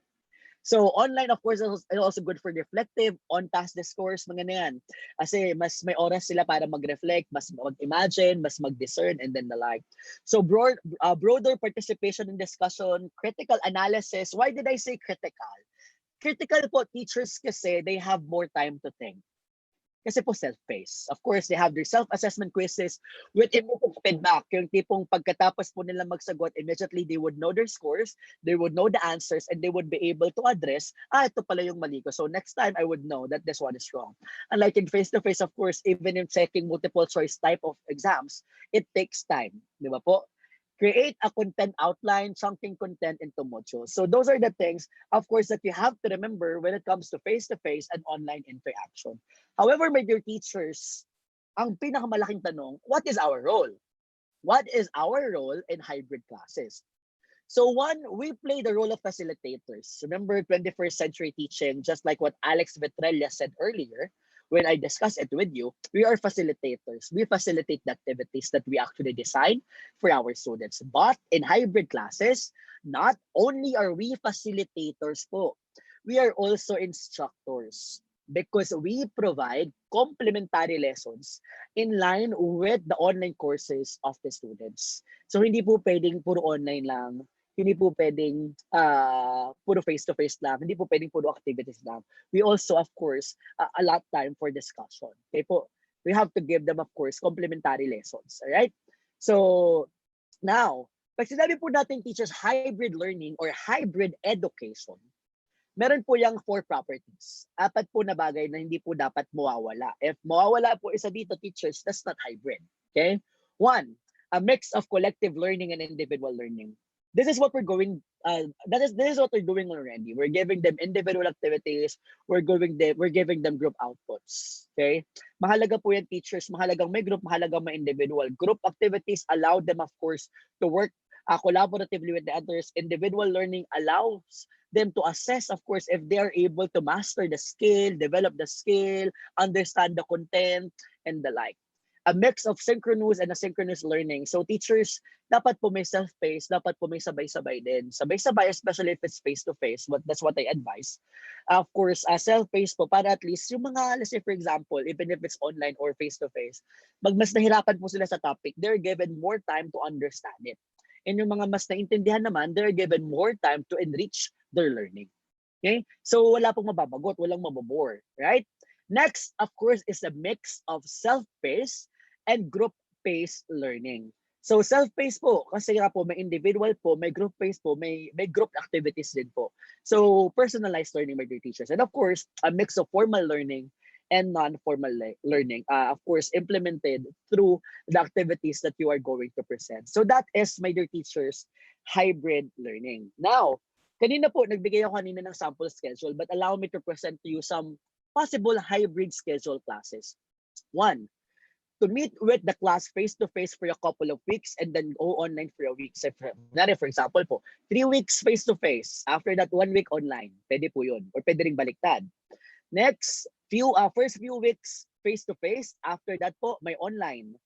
So online, of course, is also good for reflective, on-task discourse, mga na yan. Kasi mas may oras sila para mag-reflect, mas mag-imagine, mas mag-discern, and then the like. So broader participation in discussion, critical analysis. Why did I say critical? Critical po, teachers kasi, they have more time to think. Kasi po self-paced. Of course, they have their self-assessment quizzes with immediate feedback. Yung tipong pagkatapos po nila magsagot, immediately they would know their scores, they would know the answers, and they would be able to address, ito pala yung mali ko. So next time, I would know that this one is wrong. Unlike in face-to-face, of course, even in checking multiple choice type of exams, it takes time. Di ba po? Create a content outline, chunking content into modules. So those are the things, of course, that you have to remember when it comes to face-to-face and online interaction. However, my dear teachers, ang pinakamalaking tanong, what is our role? What is our role in hybrid classes? So one, we play the role of facilitators. Remember 21st century teaching, just like what Alex Vetrella said earlier, when I discussed it with you, we are facilitators. We facilitate the activities that we actually design for our students. But in hybrid classes, not only are we facilitators po, we are also instructors because we provide complementary lessons in line with the online courses of the students. So hindi po pwedeng puro online lang, hindi po pwedeng puro face-to-face lang, hindi po pwedeng puro activities lang. We also, of course, a lot time for discussion. Okay po, we have to give them, of course, complementary lessons. All right? So, now, pag sinabi po natin teachers hybrid learning or hybrid education, meron po yung 4 properties. 4 po na bagay na hindi po dapat mawawala. If mawawala po isa dito, teachers, that's not hybrid. Okay? 1, a mix of collective learning and individual learning. This is what we're going, this is what we're doing already. We're giving them individual activities. We're giving them group outputs. Okay? Mahalaga po yan, teachers. Mahalagang may group, mahalagang may individual. Group activities allow them, of course, to work collaboratively with the others. Individual learning allows them to assess, of course, if they are able to master the skill, develop the skill, understand the content, and the like. a mix of synchronous and asynchronous learning. So teachers, dapat po may self-paced, dapat po may sabay-sabay din. Sabay-sabay, especially if it's face-to-face, that's what I advise. Of course, self-paced po para at least yung mga, let's say for example, even if it's online or face-to-face, mas nahirapan po sila sa topic, they're given more time to understand it. And yung mga mas naintindihan naman, they're given more time to enrich their learning. Okay? So wala pong mababagot, walang mabobore, right? Next, of course, is a mix of self-paced and group-paced learning. So self-paced po, kasi nga po may individual po, may group-paced po, may group activities din po. So personalized learning by your teachers. And of course, a mix of formal learning and non-formal learning, of course, implemented through the activities that you are going to present. So that is, my dear teachers, hybrid learning. Now, kanina po, nagbigay ako kanina ng sample schedule, but allow me to present to you some possible hybrid schedule classes. One, to meet with the class face-to-face for a couple of weeks and then go online for a week. So, for example po, 3 weeks face-to-face, after that 1 week online, pwede po yun, or pwede ring baliktad. Next, first few weeks face-to-face, after that po, may online.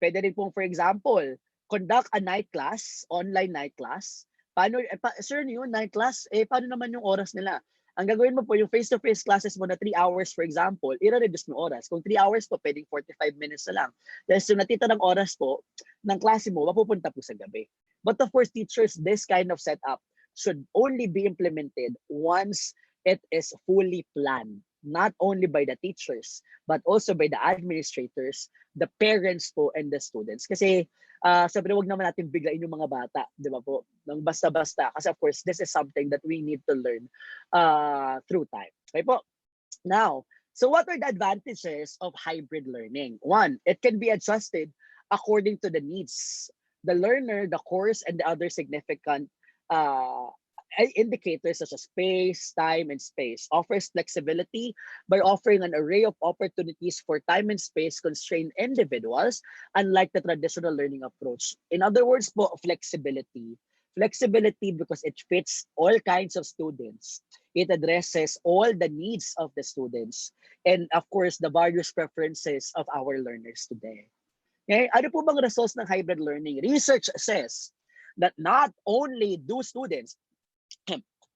Pwede rin po, for example, conduct a night class, online night class. Paano, sir, yun, night class, paano naman yung oras nila? Ang gagawin mo po, yung face-to-face classes mo na 3 hours, for example, i-reduce mo oras. Kung 3 hours po, pwedeng 45 minutes na lang. Dahil yung natita ng oras po, ng klase mo, mapupunta po sa gabi. But of course, teachers, this kind of setup should only be implemented once it is fully planned. Not only by the teachers, but also by the administrators, the parents po, and the students. Kasi, sabi wag naman natin biglain yung mga bata, di ba po? Nang basta-basta. Kasi of course, this is something that we need to learn through time. Okay po? Now, so what are the advantages of hybrid learning? One, it can be adjusted according to the needs. The learner, the course, and the other significant indicators such as space, time, and space offers flexibility by offering an array of opportunities for time and space constrained individuals, unlike the traditional learning approach. In other words po, flexibility. Flexibility because it fits all kinds of students. It addresses all the needs of the students and of course the various preferences of our learners today. Okay? Ano po bang results ng hybrid learning? Research says that not only do students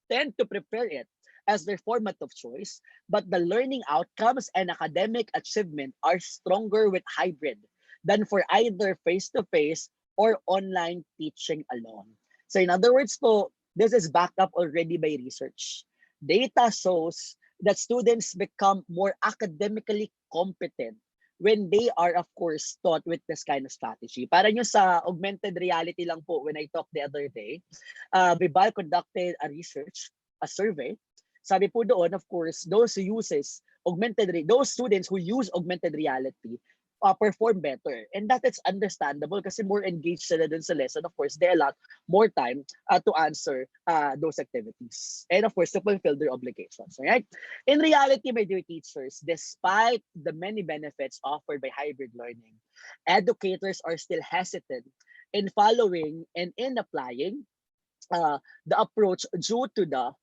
tend to prepare it as their format of choice, but the learning outcomes and academic achievement are stronger with hybrid than for either face-to-face or online teaching alone. So in other words po, this is backed up already by research. Data shows that students become more academically competent when they are, of course, taught with this kind of strategy. Para nyo sa augmented reality lang po, when I talked the other day, Bibal conducted a research, a survey. Sabi po doon, of course, those students who use augmented reality perform better. And that is understandable kasi more engaged sila dun sa lesson. Of course, they allot more time to answer those activities. And of course, to fulfill their obligations. Right? In reality, my dear teachers, despite the many benefits offered by hybrid learning, educators are still hesitant in following and in applying the approach due to the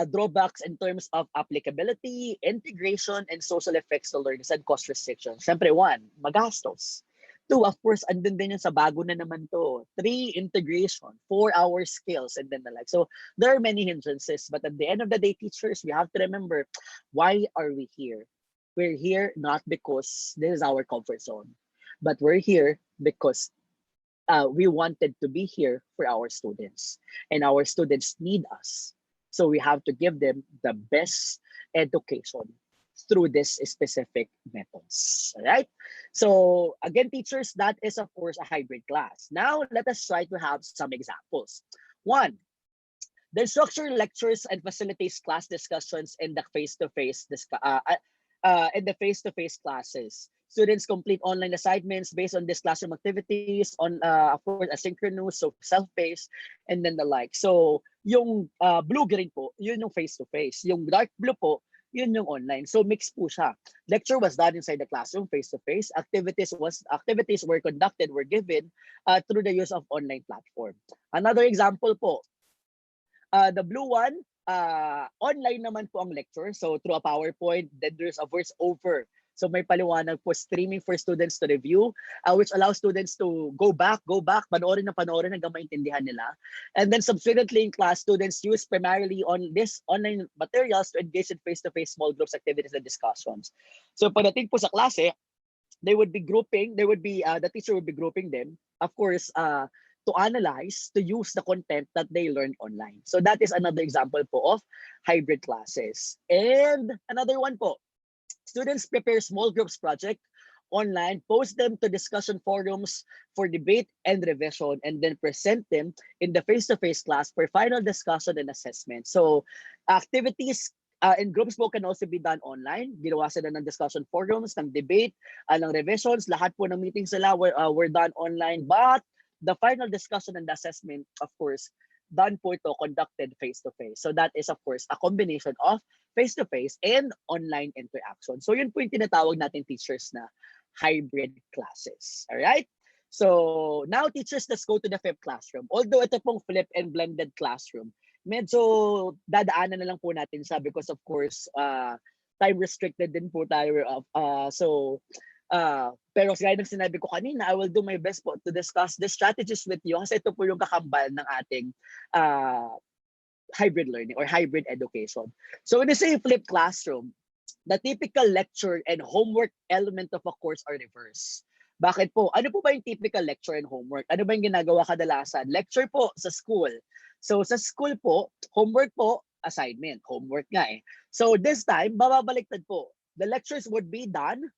drawbacks in terms of applicability, integration, and social effects to learners and cost restrictions. Siyempre, one, magastos. Two, of course, andun din yung sa bago na naman to. Three, integration. 4 hour skills, and then the like. So there are many hindrances, but at the end of the day, teachers, we have to remember, why are we here? We're here not because this is our comfort zone, but we're here because we wanted to be here for our students, and our students need us. So we have to give them the best education through this specific methods. All right. So again, teachers, that is of course a hybrid class. Now let us try to have some examples. One, the structure lectures and facilitates class discussions in the face-to-face classes. Students complete online assignments based on these classroom activities on, of course, asynchronous, so self-paced, and then the like. So yung blue-green po, yun yung face-to-face. Yung dark blue po, yun yung online. So mixed po siya. Lecture was done inside the classroom, face-to-face. Activities were conducted, were given through the use of online platform. Another example po, the blue one, online naman po ang lecture. So through a PowerPoint, then there's a voice over So may paliwanag po, streaming for students to review, which allows students to go back, panoorin hanggang maintindihan nila. And then subsequently in class, students use primarily on this online materials to engage in face-to-face small groups activities and discussions. So pagdating po sa klase, they would be grouping, the teacher would be grouping them, of course, to analyze, to use the content that they learned online. So that is another example po of hybrid classes. And another one po, students prepare small groups project online, post them to discussion forums for debate and revision, and then present them in the face-to-face class for final discussion and assessment. So activities in groups po can also be done online. Ginawa sila ng discussion forums, ng debate, ng revisions. Lahat po ng meetings sila were done online. But the final discussion and the assessment, of course, done po ito conducted face-to-face. So that is, of course, a combination of face-to-face and online interaction. So yun po yung tinatawag natin teachers na hybrid classes. All right? So now teachers, let's go to the flipped classroom. Although ito pong flip and blended classroom, medyo dadaanan na lang po natin siya because of course, time restricted din po tayo. Pero gaya ng sinabi ko kanina, I will do my best po to discuss the strategies with you kasi ito po yung kakambal ng ating hybrid learning or hybrid education. So when you say flipped classroom, the typical lecture and homework element of a course are reversed. Bakit po? Ano po ba yung typical lecture and homework? Ano ba yung ginagawa kadalasan? Lecture po sa school. So sa school po, homework po, assignment. Homework nga eh. So this time, bababaliktad po. The lectures would be done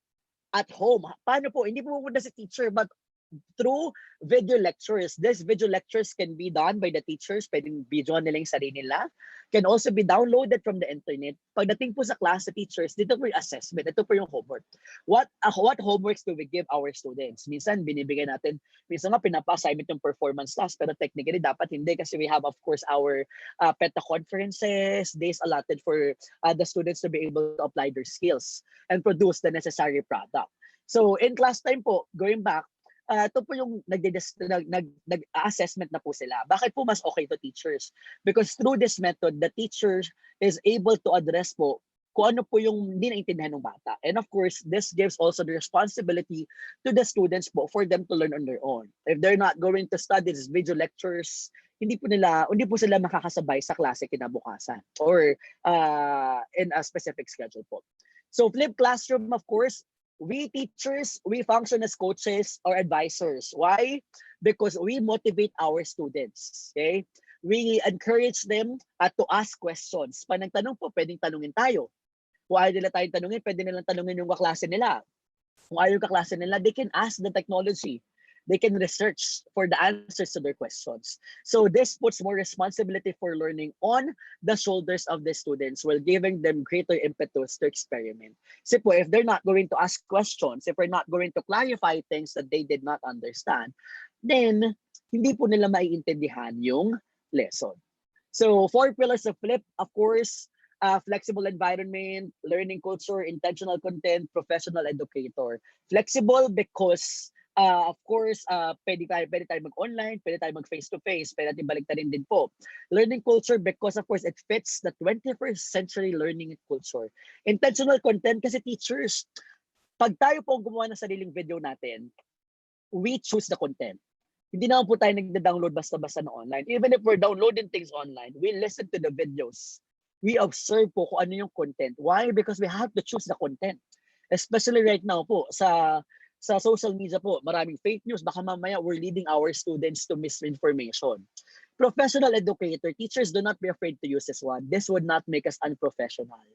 at home. Paano po? Hindi po pupunta sa teacher but through video lectures. These video lectures can be done by the teachers. Pwedeng video nila yung sarili nila. Can also be downloaded from the internet. Pagdating po sa class sa teachers, dito po yung assessment. Ito po yung homework. What homeworks do we give our students? Minsan binibigay natin, minsan nga pinapa-assignment yung performance task, pero technically dapat hindi kasi we have of course our PETA conferences, days allotted for the students to be able to apply their skills and produce the necessary product. So in class time po, going back, ito po yung nag-assessment na po sila. Bakit po mas okay to teachers? Because through this method, the teacher is able to address po kung ano po yung hindi naintindihan ng bata. And of course, this gives also the responsibility to the students po for them to learn on their own. If they're not going to study these video lectures, hindi po sila makakasabay sa klase kinabukasan or in a specific schedule po. So flipped classroom, of course, we teachers, we function as coaches or advisors. Why? Because we motivate our students. Okay? We encourage them to ask questions. Pag nagtanong po, pwedeng tanungin tayo. Kung ayaw nila tayong tanungin, pwede nilang tanungin yung kaklase nila. Kung ayaw yung kaklase nila, they can ask the technology. They can research for the answers to their questions. So this puts more responsibility for learning on the shoulders of the students while giving them greater impetus to experiment. Kasi po, if they're not going to ask questions, if we're not going to clarify things that they did not understand, then hindi po nila maiintindihan yung lesson. So 4 pillars of flip, of course, flexible environment, learning culture, intentional content, professional educator. Flexible because of course, pwede tayo mag-online, pwede tayo mag-face-to-face, pwede natin baliktarin din po. Learning culture because of course it fits the 21st century learning culture. Intentional content kasi teachers, pag tayo po gumawa ng sariling video natin, we choose the content. Hindi naman po tayo nagda-download basta-basta na online. Even if we're downloading things online, we listen to the videos. We observe po kung ano yung content. Why? Because we have to choose the content. Especially right now po, sa social media po, maraming fake news. Baka mamaya we're leading our students to misinformation. Professional educator, teachers, do not be afraid to use this one. This would not make us unprofessional.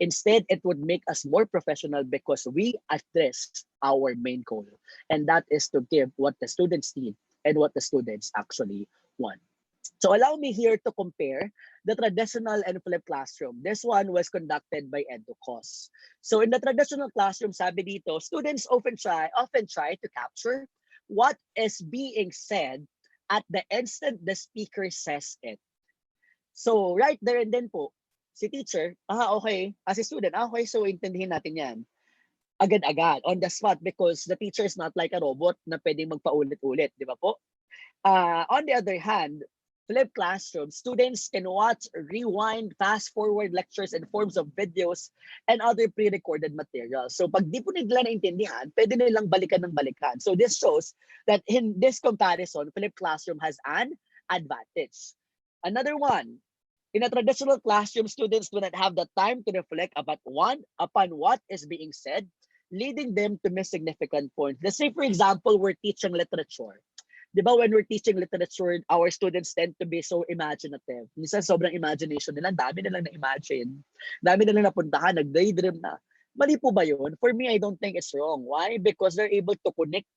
Instead, it would make us more professional because we address our main goal. And that is to give what the students need and what the students actually want. So allow me here to compare the traditional and flipped classroom. This one was conducted by EDUCAUSE. So in the traditional classroom, sabi dito, students often try to capture what is being said at the instant the speaker says it. So right there and then po, si teacher, okay, as a student, okay, so intindihin natin yan. Agad-agad, on the spot, because the teacher is not like a robot na pwedeng magpaulit-ulit, di ba po? On the other hand, flipped classroom, students can watch, rewind, fast forward lectures in forms of videos and other pre-recorded materials. So pag di po nila naintindihan, pwede nilang balikan ng balikan. So this shows that in this comparison, flipped classroom has an advantage. Another one, in a traditional classroom, students do not have the time to reflect upon what is being said, leading them to miss significant points. Let's say, for example, we're teaching literature. Di ba, when we're teaching literature, our students tend to be so imaginative. Minsan sobrang imagination nila, dami nilang na-imagine. Dami nilang napuntahan, nag-daydream na. Mali po ba yun? For me, I don't think it's wrong. Why? Because they're able to connect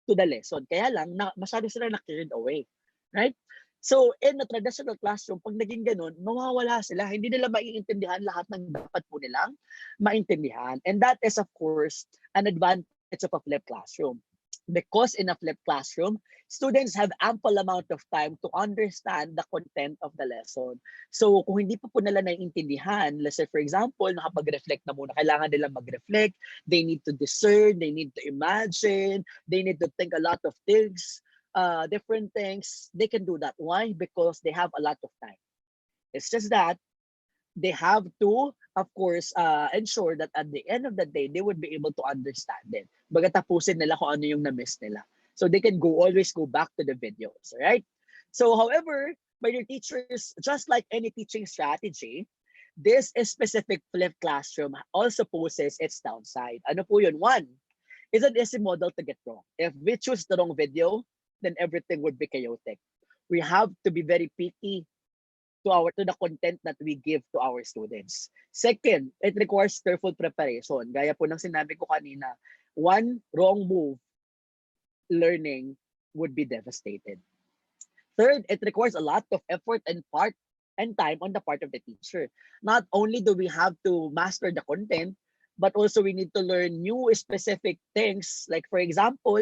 to the lesson. Kaya lang, masyado sila na-carried away. Right? So, in a traditional classroom, pag naging ganun, mawawala sila. Hindi nila maiintindihan lahat ng dapat po nilang maintindihan. And that is, of course, an advantage of a flipped classroom. Because in a flipped classroom, students have ample amount of time to understand the content of the lesson. So, kung hindi pa po nila naiintindihan, let's say, for example, nakapag-reflect na muna, kailangan nila mag-reflect, they need to discern, they need to imagine, they need to think a lot of things, different things, they can do that. Why? Because they have a lot of time. It's just that they have to, of course, ensure that at the end of the day, they would be able to understand it. Baga tapusin nila kung ano yung na-miss nila. So they can always go back to the videos, right? So however, by your teachers, just like any teaching strategy, this specific flipped classroom also poses its downside. Ano po yun? One, is an easy model to get wrong. If we choose the wrong video, then everything would be chaotic. We have to be very picky to the content that we give to our students. Second, it requires careful preparation. Gaya po ng sinabi ko kanina, one wrong move, learning would be devastated. Third, it requires a lot of effort and time on the part of the teacher. Not only do we have to master the content, but also we need to learn new specific things. Like for example,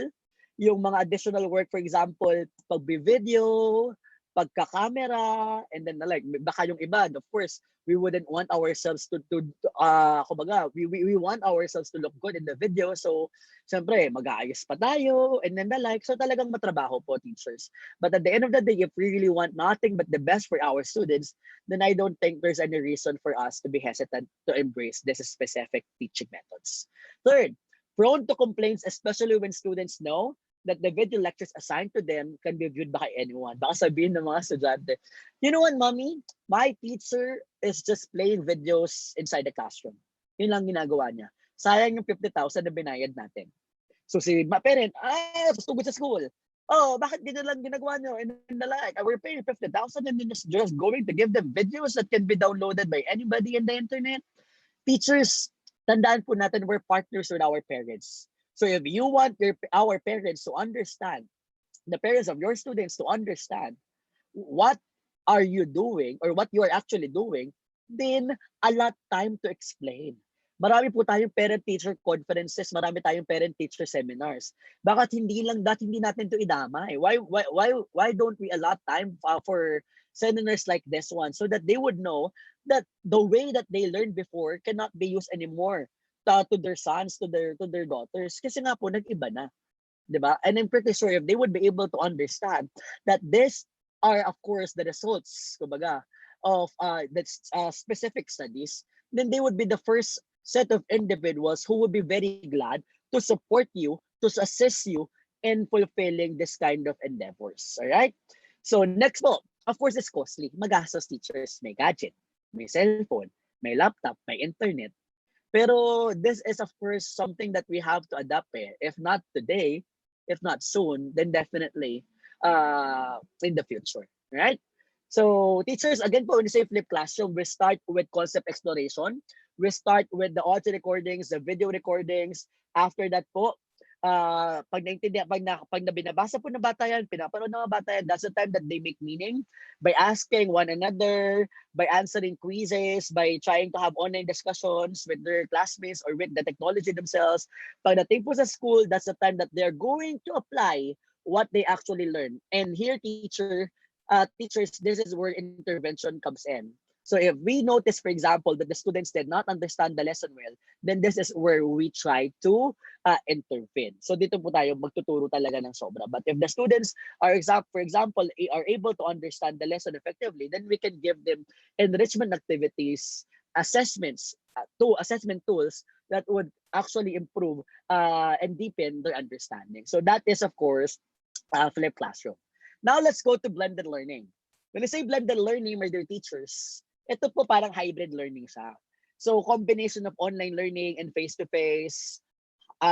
yung mga additional work, for example, pag-video, pagka-camera, and then like baka yung iba, of course, we wouldn't want ourselves kumbaga, we want ourselves to look good in the video. So, syempre, mag-aayos pa tayo, and then the like. So, talagang matrabaho po, teachers. But at the end of the day, if we really want nothing but the best for our students, then I don't think there's any reason for us to be hesitant to embrace this specific teaching methods. Third, prone to complaints, especially when students know that the video lectures assigned to them can be viewed by anyone. Baka sabihin ng mga estudyante, you know what, mommy? My teacher is just playing videos inside the classroom. Yun lang ginagawa niya. Sayang yung 50,000 na binayad natin. So si parent, tugod sa school. Oh, bakit ganyan lang ginagawa nyo? And the like, we're paying 50,000 and then just going to give them videos that can be downloaded by anybody in the internet. Teachers, tandaan po natin, we're partners with our parents. So if you want our parents to understand, the parents of your students to understand what are you doing or what you are actually doing, then a lot time to explain. Marami po tayong parent-teacher conferences, marami tayong parent-teacher seminars. Bakit hindi natin to idamay? Why don't we allot time for seminars like this one so that they would know that the way that they learned before cannot be used anymore to their sons, to their daughters, kasi nga po nag-iba na, 'di ba? And I'm pretty sure if they would be able to understand that this are of course the results, kumbaga, of specific studies, then they would be the first set of individuals who would be very glad to support you, to assist you in fulfilling this kind of endeavors. All right? So next po, of course, it's costly. Magastos, teachers, may gadget, may cellphone, may laptop, may internet. Pero this is of course something that we have to adapt if not today, if not soon, then definitely in the future, right? So teachers, again po, when you say flip classroom, we start with concept exploration. We start with the audio recordings, the video recordings. After that po, pag naintindihan, pag binabasa po ng bata yan, pinapanood ng mga bata yan, that's the time that they make meaning by asking one another, by answering quizzes, by trying to have online discussions with their classmates or with the technology themselves. Pagdating po sa school, that's the time that they're going to apply what they actually learn. And here, teachers, this is where intervention comes in. So if we notice, for example, that the students did not understand the lesson well, then this is where we try to intervene. So dito po tayo magtuturo talaga ng sobra. But if the students are, for example, are able to understand the lesson effectively, then we can give them enrichment activities, assessments, assessment tools that would actually improve and deepen their understanding. So that is, of course, flipped classroom. Now let's go to blended learning. When I say blended learning, my dear teachers, ito po parang hybrid learning siya. So combination of online learning and face-to-face.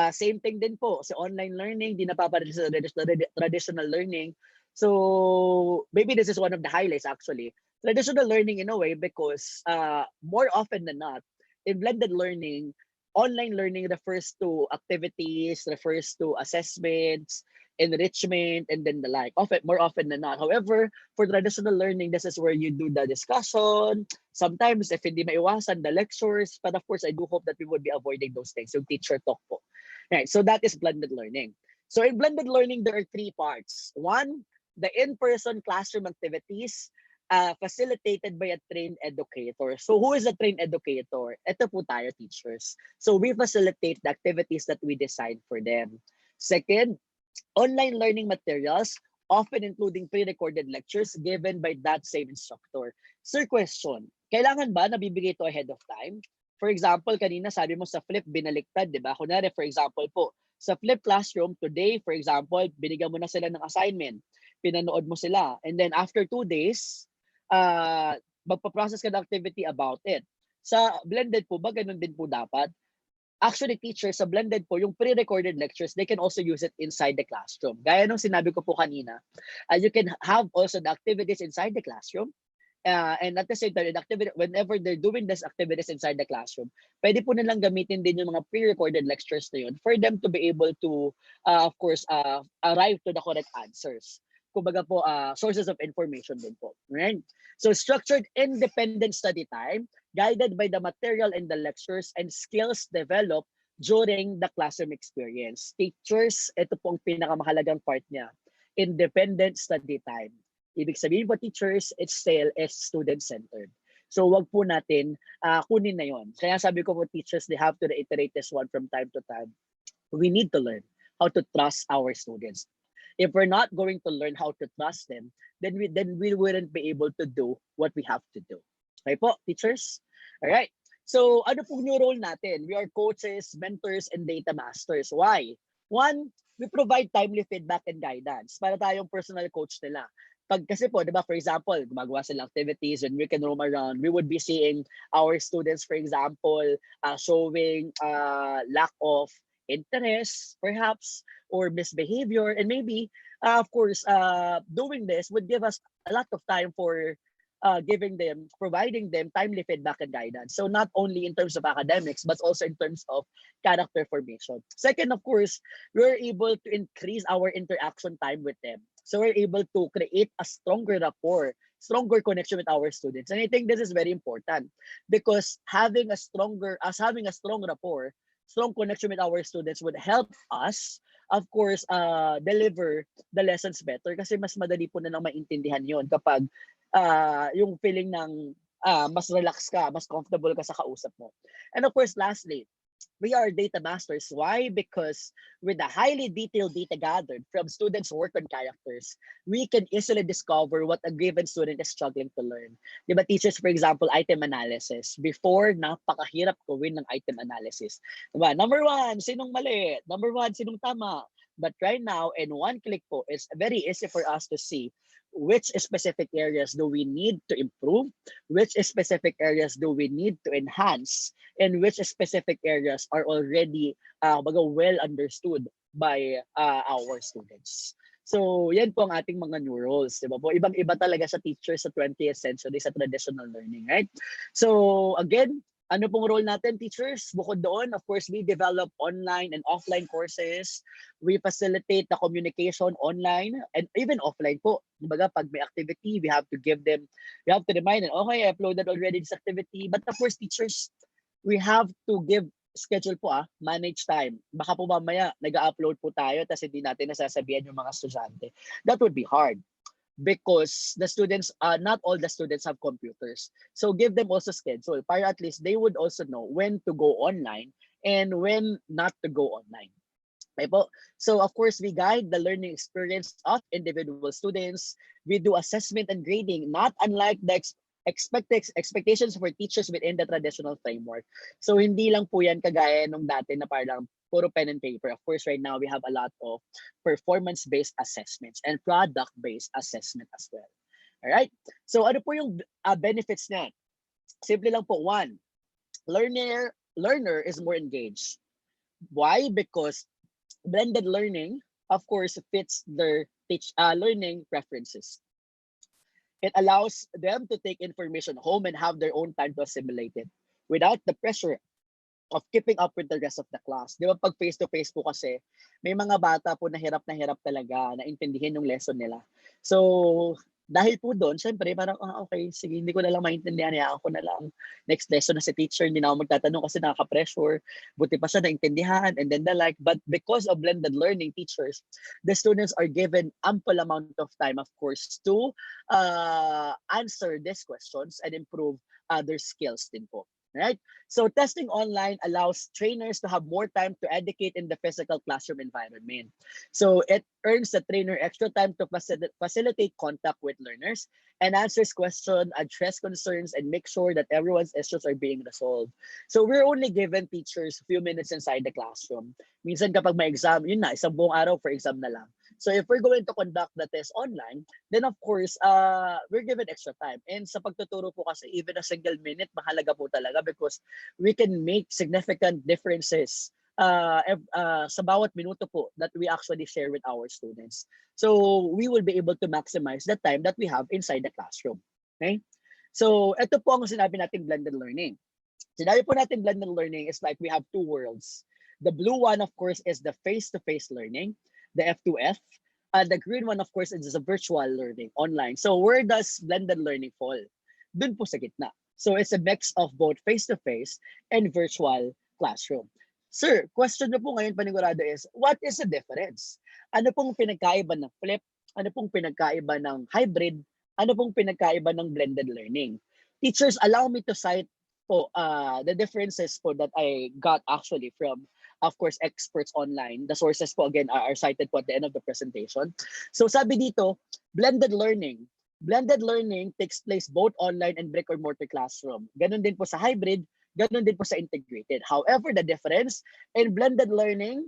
Same thing din po. Sa online learning, di napapadala sa traditional learning. So maybe this is one of the highlights actually. Traditional learning in a way because more often than not, in blended learning, online learning refers to activities, refers to assessments, enrichment, and then the like. More often than not. However, for traditional learning, this is where you do the discussion. Sometimes, if hindi maiwasan, the lectures. But of course, I do hope that we would be avoiding those things. Yung teacher talk po. Right, so that is blended learning. So in blended learning, there are three parts. One, the in-person classroom activities facilitated by a trained educator. So who is a trained educator? Ito po tayo, teachers. So we facilitate the activities that we design for them. Second, online learning materials, often including pre-recorded lectures given by that same instructor. Sir, question, kailangan ba nabibigay ito ahead of time? For example, kanina sabi mo sa flip, binaliktad, di ba? Kunwari, for example po, sa flip classroom, today, for example, binigyan mo na sila ng assignment, pinanood mo sila, and then after 2 days, magpa-process ka ng activity about it. Sa blended po ba, ganun din po dapat? Actually, teachers, sa blended po, yung pre-recorded lectures, they can also use it inside the classroom. Gaya nung sinabi ko po kanina, you can have also the activities inside the classroom. And at the same time, whenever they're doing these activities inside the classroom, pwede po nilang gamitin din yung mga pre-recorded lectures na yun for them to be able to, of course, arrive to the correct answers. Kumbaga po, sources of information din po. Right? So structured independent study time, guided by the material and the lectures and skills developed during the classroom experience. Teachers, ito po ang pinakamahalagang part niya. Independent study time. Ibig sabihin po, teachers, it's still student-centered. So wag po natin kunin na yon. Kaya sabi ko po, teachers, they have to reiterate this one from time to time. We need to learn how to trust our students. If we're not going to learn how to trust them, then we wouldn't be able to do what we have to do. Okay po, teachers? All right. So ano po new role natin? We are coaches, mentors, and data masters. Why? One, we provide timely feedback and guidance para tayong personal coach nila. Kasi po, di ba, for example, gumagawa sila activities and we can roam around, we would be seeing our students, for example, showing lack of interest, perhaps, or misbehavior. And maybe, of course, doing this would give us a lot of time for providing them timely feedback and guidance. So not only in terms of academics, but also in terms of character formation. Second, of course, we're able to increase our interaction time with them. So we're able to create a stronger rapport, stronger connection with our students. And I think this is very important because having a strong rapport, strong connection with our students would help us, of course, deliver the lessons better kasi mas madali po na lang maintindihan yon kapag yung feeling ng mas relax ka, mas comfortable ka sa kausap mo. And of course, lastly, we are data masters. Why? Because with the highly detailed data gathered from students' work on characters, we can easily discover what a given student is struggling to learn. Di ba, teachers, for example, item analysis. Before, napakahirap gawin ng item analysis. Diba? Number one, sinong mali? Number one, sinong tama? But right now, in one click po, it's very easy for us to see which specific areas do we need to improve, which specific areas do we need to enhance, and which specific areas are already well understood by our students. So, yan po ang ating mga new roles, di ba po? Ibang-iba talaga sa teachers sa 20th century sa traditional learning, right? So, again, ano pong role natin, teachers? Bukod doon, of course, we develop online and offline courses. We facilitate the communication online and even offline po. Kumbaga, pag may activity, we have to remind them, okay, I uploaded already this activity. But of course, teachers, we have to give schedule po, manage time. Baka po mamaya, nag-upload po tayo tapos hindi natin nasasabihan yung mga estudyante. That would be hard. because the students, not all the students have computers. So give them also schedule para at least they would also know when to go online and when not to go online. Okay po? So of course, we guide the learning experience of individual students. We do assessment and grading, not unlike the expectations for teachers within the traditional framework. So hindi lang po yan kagaya nung dati na parang puro pen and paper. Of course, right now we have a lot of performance-based assessments and product-based assessment as well. All right? So ano po yung benefits niyan? Simple lang po. One, learner is more engaged. Why? Because blended learning, of course, fits their learning preferences. It allows them to take information home and have their own time to assimilate it without the pressure of keeping up with the rest of the class. Di ba pag face-to-face po kasi, may mga bata po na hirap talaga na intindihin yung lesson nila. So, dahil po doon, syempre, parang, okay, sige, hindi ko na lang maintindihan, hayaan ko na lang. Next lesson na si teacher, hindi na ako magtatanong kasi nakaka-pressure. Buti pa siya naintindihan, and then the like. But because of blended learning teachers, the students are given ample amount of time, of course, to answer these questions and improve their skills din po. Right? So testing online allows trainers to have more time to educate in the physical classroom environment. So it earns the trainer extra time to facilitate contact with learners and answers questions, address concerns, and make sure that everyone's issues are being resolved. So we're only given teachers a few minutes inside the classroom. Minsan kapag may exam, yun na, isang buong araw for exam na lang. So if we're going to conduct the test online, then of course, we're given extra time. And sa pagtuturo po kasi, even a single minute, mahalaga po talaga because we can make significant differences sa bawat minuto po that we actually share with our students. So we will be able to maximize the time that we have inside the classroom. Okay? So ito po ang sinabi nating blended learning. Sinabi po natin blended learning is like we have two worlds. The blue one, of course, is the face-to-face learning, the F2F. The green one, of course, is the virtual learning online. So where does blended learning fall? Dun po sa gitna. So it's a mix of both face-to-face and virtual classroom. Sir, question na po ngayon panigurado is, what is the difference? Ano pong pinagkaiba ng flip? Ano pong pinagkaiba ng hybrid? Ano pong pinagkaiba ng blended learning? Teachers, allow me to cite po the differences po that I got actually from, of course, experts online. The sources po again are cited po at the end of the presentation. So sabi dito, blended learning. Blended learning takes place both online and brick or mortar classroom. Ganon din po sa hybrid, ganon din po sa integrated. However, the difference in blended learning,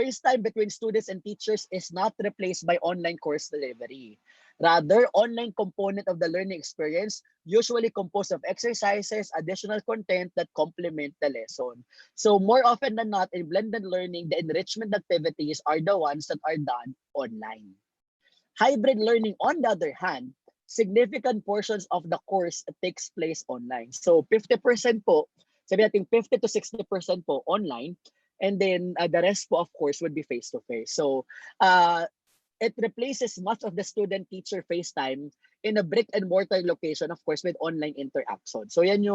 face time between students and teachers is not replaced by online course delivery. Rather, online component of the learning experience usually composed of exercises, additional content that complement the lesson. So more often than not, in blended learning, the enrichment activities are the ones that are done online. Hybrid learning, on the other hand, significant portions of the course takes place online. So 50% po, sabi natin 50 to 60% po online, and then the rest po, of course, would be face-to-face. So it replaces much of the student-teacher FaceTime in a brick and mortar location, of course, with online interaction. So yan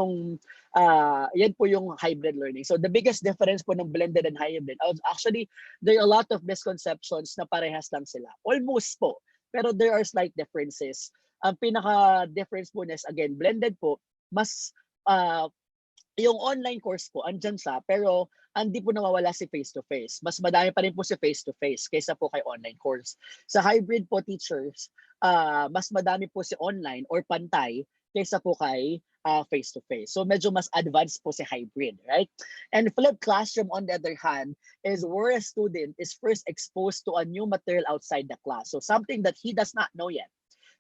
po yung hybrid learning. So the biggest difference po ng blended and hybrid, actually, there are a lot of misconceptions na parehas lang sila. Almost po, pero there are slight differences. Ang pinaka-difference po is, again, blended po, mas yung online course po, andyan siya, pero hindi po nawawala si face-to-face. Mas madami pa rin po si face-to-face kaysa po kay online course. Sa hybrid po, teachers, mas madami po si online or pantay kaysa po kay face-to-face. So medyo mas advanced po si hybrid, right? And flipped classroom, on the other hand, is where a student is first exposed to a new material outside the class. So something that he does not know yet.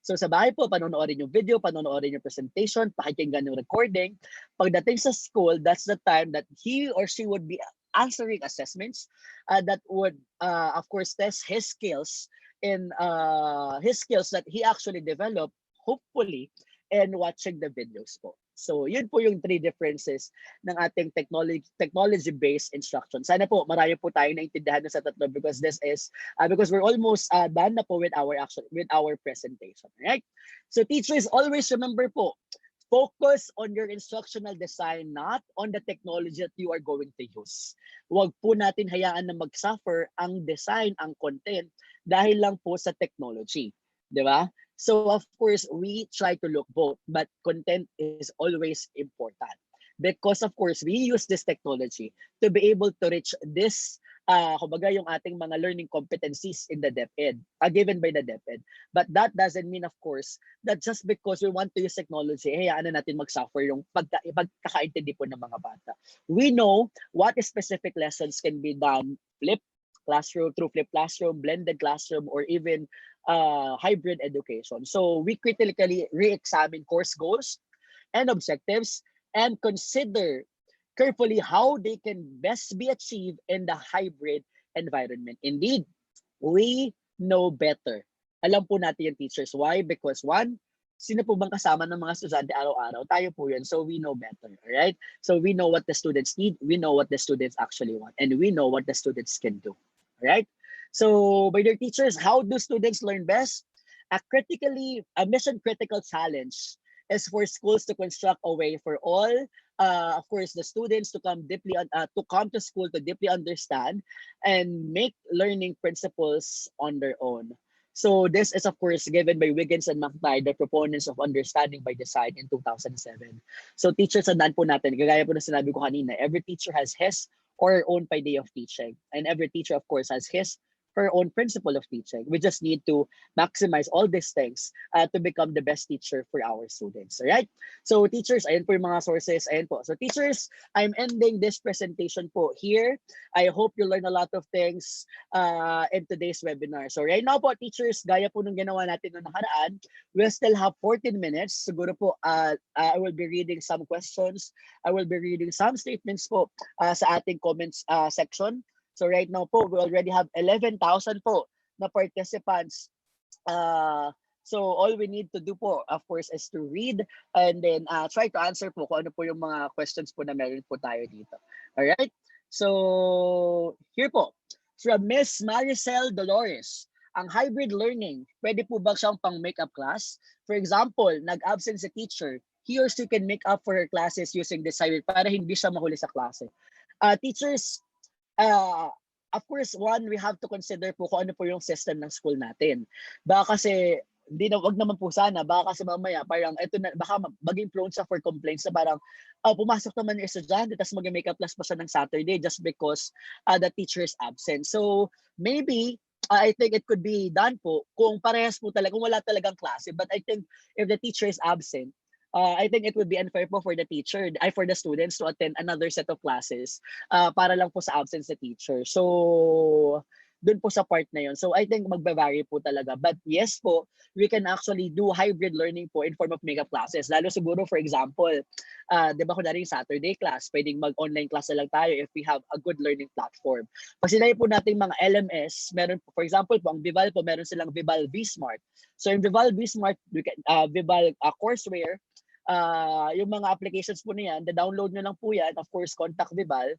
So sa bahay po, panonoodin yung video, panonoodin yung presentation, pakikinggan yung recording. Pagdating sa school, that's the time that he or she would be answering assessments that would, of course, test his skills in his skills that he actually developed, hopefully, and watching the videos po. So yun po yung three differences ng ating technology-based instruction. Sana po marami po tayong naintindihan na sa tatlo because this is because we're almost done na po with our presentation, right? So teachers, always remember po, focus on your instructional design, not on the technology that you are going to use. Huwag po natin hayaan na mag-suffer ang design, ang content, dahil lang po sa technology. Di ba? So of course, we try to look both, but content is always important. Because of course, we use this technology to be able to reach this kumbaga yung ating mga learning competencies in the DepEd, given by the DepEd. But that doesn't mean, of course, that just because we want to use technology, hayaan na natin mag-suffer yung pagkakaintindi po ng mga bata. We know what specific lessons can be done, flipped classroom, through flipped classroom, blended classroom, or even hybrid education. So we critically re-examine course goals and objectives and consider carefully how they can best be achieved in the hybrid environment. Indeed, we know better. Alam po natin yung teachers. Why? Because one, sino po bang kasama ng mga estudyante araw-araw? Tayo po yun. So we know better. Alright? So we know what the students need. We know what the students actually want. And we know what the students can do. Alright? So by their teachers, how do students learn best? A mission critical challenge is for schools to construct a way for all, of course, the students to come to school to deeply understand and make learning principles on their own. So this is, of course, given by Wiggins and McKnight, the proponents of understanding by design in 2007. So teachers, tandaan po natin, gaya po na sinabi ko kanina, every teacher has his or her own idea of teaching. And every teacher, of course, has his her own principle of teaching. We just need to maximize all these things to become the best teacher for our students. All right? So teachers, ayan po yung mga sources. Ayan po. So teachers, I'm ending this presentation po here. I hope you learn a lot of things in today's webinar. So right now po, teachers, gaya po nung ginawa natin noong nakaraan, we'll still have 14 minutes. Siguro po, I will be reading some questions. I will be reading some statements po sa ating comments section. So right now po, we already have 11,000 po na participants. So all we need to do po, of course, is to read and then try to answer po kung ano po yung mga questions po na meron po tayo dito. Alright? So here po, from Miss Maricel Dolores, ang hybrid learning, pwede po ba siyang pang make-up class? For example, nag-absent si teacher, he or she can make up for her classes using this hybrid para hindi siya mahuli sa klase. Teachers, of course, one, we have to consider po kung ano po yung system ng school natin. Baka kasi, wag naman po sana, baka kasi mamaya, parang, ito na, baka maging prone siya for complaints na parang, pumasok naman yung estudyante, tapos mag-makeup class pa siya ng Saturday just because the teacher is absent. So, maybe, I think it could be done po kung parehas po talaga, kung wala talagang klase. But I think if the teacher is absent, I think it would be unfair po for the teacher, for the students to attend another set of classes para lang po sa absence sa teacher. So, dun po sa part na yun. So, I think magba-vary po talaga. But yes po, we can actually do hybrid learning po in form of makeup classes. Lalo siguro, for example, di ba kunwari yung Saturday class, pwedeng mag-online class na lang tayo if we have a good learning platform. Pag sinabi po natin mga LMS, meron po, for example po, ang Vival po, meron silang Vival V-Smart. So, yung Vival V-Smart, Vival courseware, yung mga applications po niyan, download nyo lang po yan, of course, contact Vival,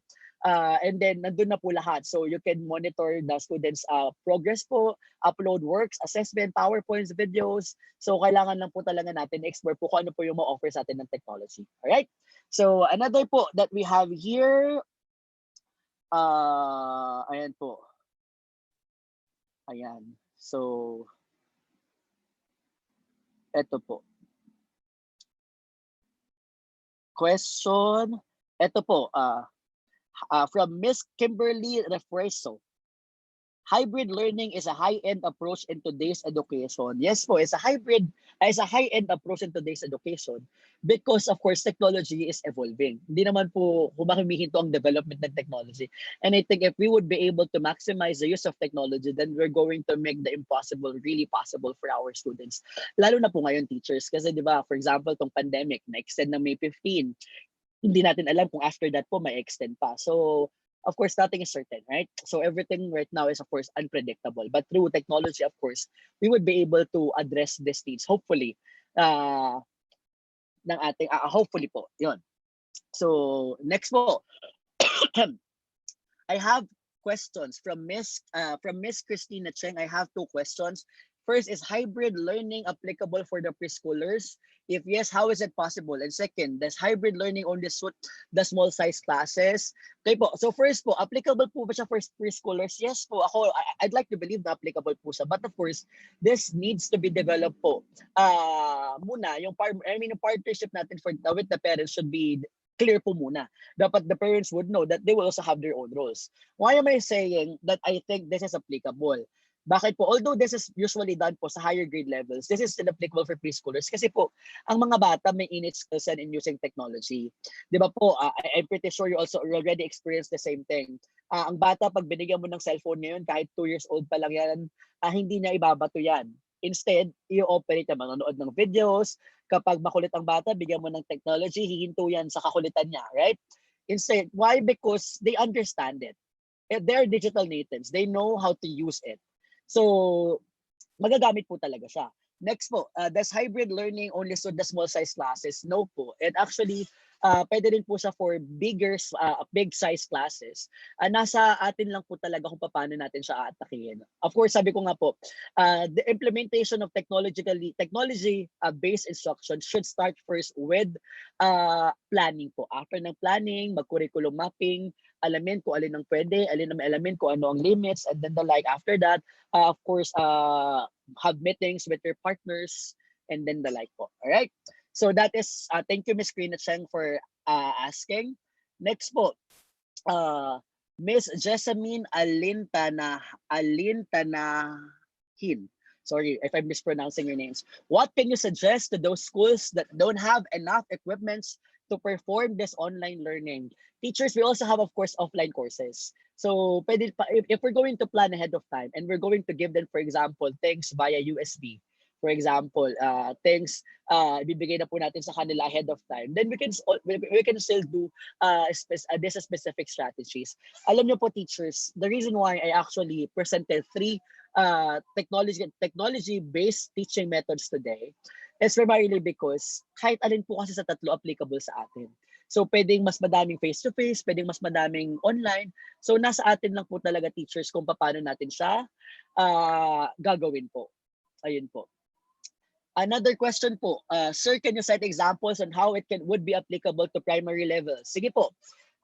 and then nandun na po lahat. So you can monitor the students' progress po, upload works, assessment, PowerPoints, videos. So kailangan lang po talaga natin explore po kung ano po yung ma-offer sa atin ng technology. Alright? So another po that we have here, ayan po. Ayan. So, eto po. Question, ito po, from Miss Kimberly Refreso. Hybrid learning is a high-end approach in today's education. Yes po, it's a high-end approach in today's education because of course technology is evolving. Hindi naman po humihinto ang development ng technology. And I think if we would be able to maximize the use of technology, then we're going to make the impossible really possible for our students. Lalo na po ngayon teachers kasi 'di ba, for example, tong pandemic na-extend ng May 15. Hindi natin alam kung after that po may extend pa. So of course, nothing is certain, right? So everything right now is, of course, unpredictable. But through technology, of course, we would be able to address these needs, hopefully, ng ating, hopefully po, yun. So, next po. I have questions from Miss Christina Cheng. I have two questions First, is hybrid learning applicable for the preschoolers? If yes, how is it possible? And second, does hybrid learning only suit the small size classes? Okay po. So first po, applicable po ba siya for preschoolers? Yes po. I'd like to believe na applicable po siya. But of course, this needs to be developed po. Muna, yung yung partnership natin with the parents should be clear po muna. Dapat the parents would know that they will also have their own roles. Why am I saying that I think this is applicable? Bakit po? Although this is usually done po sa higher grade levels, this is still applicable for preschoolers kasi po, ang mga bata may innate skills in using technology. Di ba po, I'm pretty sure you also already experienced the same thing. Ang bata, pag binigyan mo ng cellphone ngayon, kahit 2 years old pa lang yan, hindi niya ibabato yan. Instead, i-operate na manonood ng videos. Kapag makulit ang bata, bigyan mo ng technology, hihinto yan sa kakulitan niya, right? Instead, why? Because they understand it. They're digital natives. They know how to use it. So, magagamit po talaga siya. Next po, does hybrid learning only suit the small size classes? No po. And actually, pwede rin po siya for big size classes. Nasa atin lang po talaga kung paano natin siya aatakihin. Of course, sabi ko nga po, the implementation of technology-based instruction should start first with planning po. After ng planning, mag-curriculum mapping, alamin kung alin ang pwede, alamin kung ano ang limits, and then the like. After that, of course, have meetings with your partners, and then the like po. All right? So that is, thank you, Ms. Krina Cheng, for asking. Next po, Ms. Jessamine Alintanahin. Sorry if I'm mispronouncing your names. What can you suggest to those schools that don't have enough equipments to perform this online learning? Teachers, we also have, of course, offline courses. So if we're going to plan ahead of time and we're going to give them, for example, things via USB, for example, things ibibigay na po natin sa kanila ahead of time, then we can still do these specific strategies. Alam niyo po, teachers, the reason why I actually presented 3 technology-based teaching methods today is primarily because kahit alin po kasi sa tatlo applicable sa atin. So pwedeng mas madaming face-to-face, pwedeng mas madaming online. So nasa atin lang po talaga, teachers, kung paano natin siya gagawin po. Ayun po. Another question po, sir, can you cite examples on how it would be applicable to primary level? Sige po.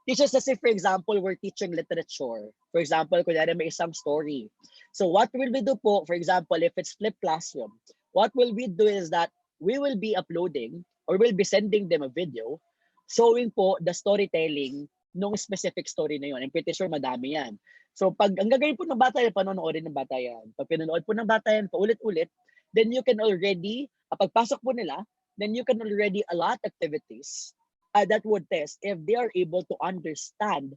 Teachers, let's say, for example, we're teaching literature. For example, kunyari may isang story. So what will we do po, for example, if it's flipped classroom, what will we do is that we will be uploading or we'll be sending them a video showing po the storytelling nung specific story na yun. I'm pretty sure madami yan. So pag ang gagawin po ng bata yan, panonoodin ng bata yan. Pag pinanood po ng bata yan, paulit-ulit, then you can already, pagpasok po nila, then you can already allot activities that would test if they are able to understand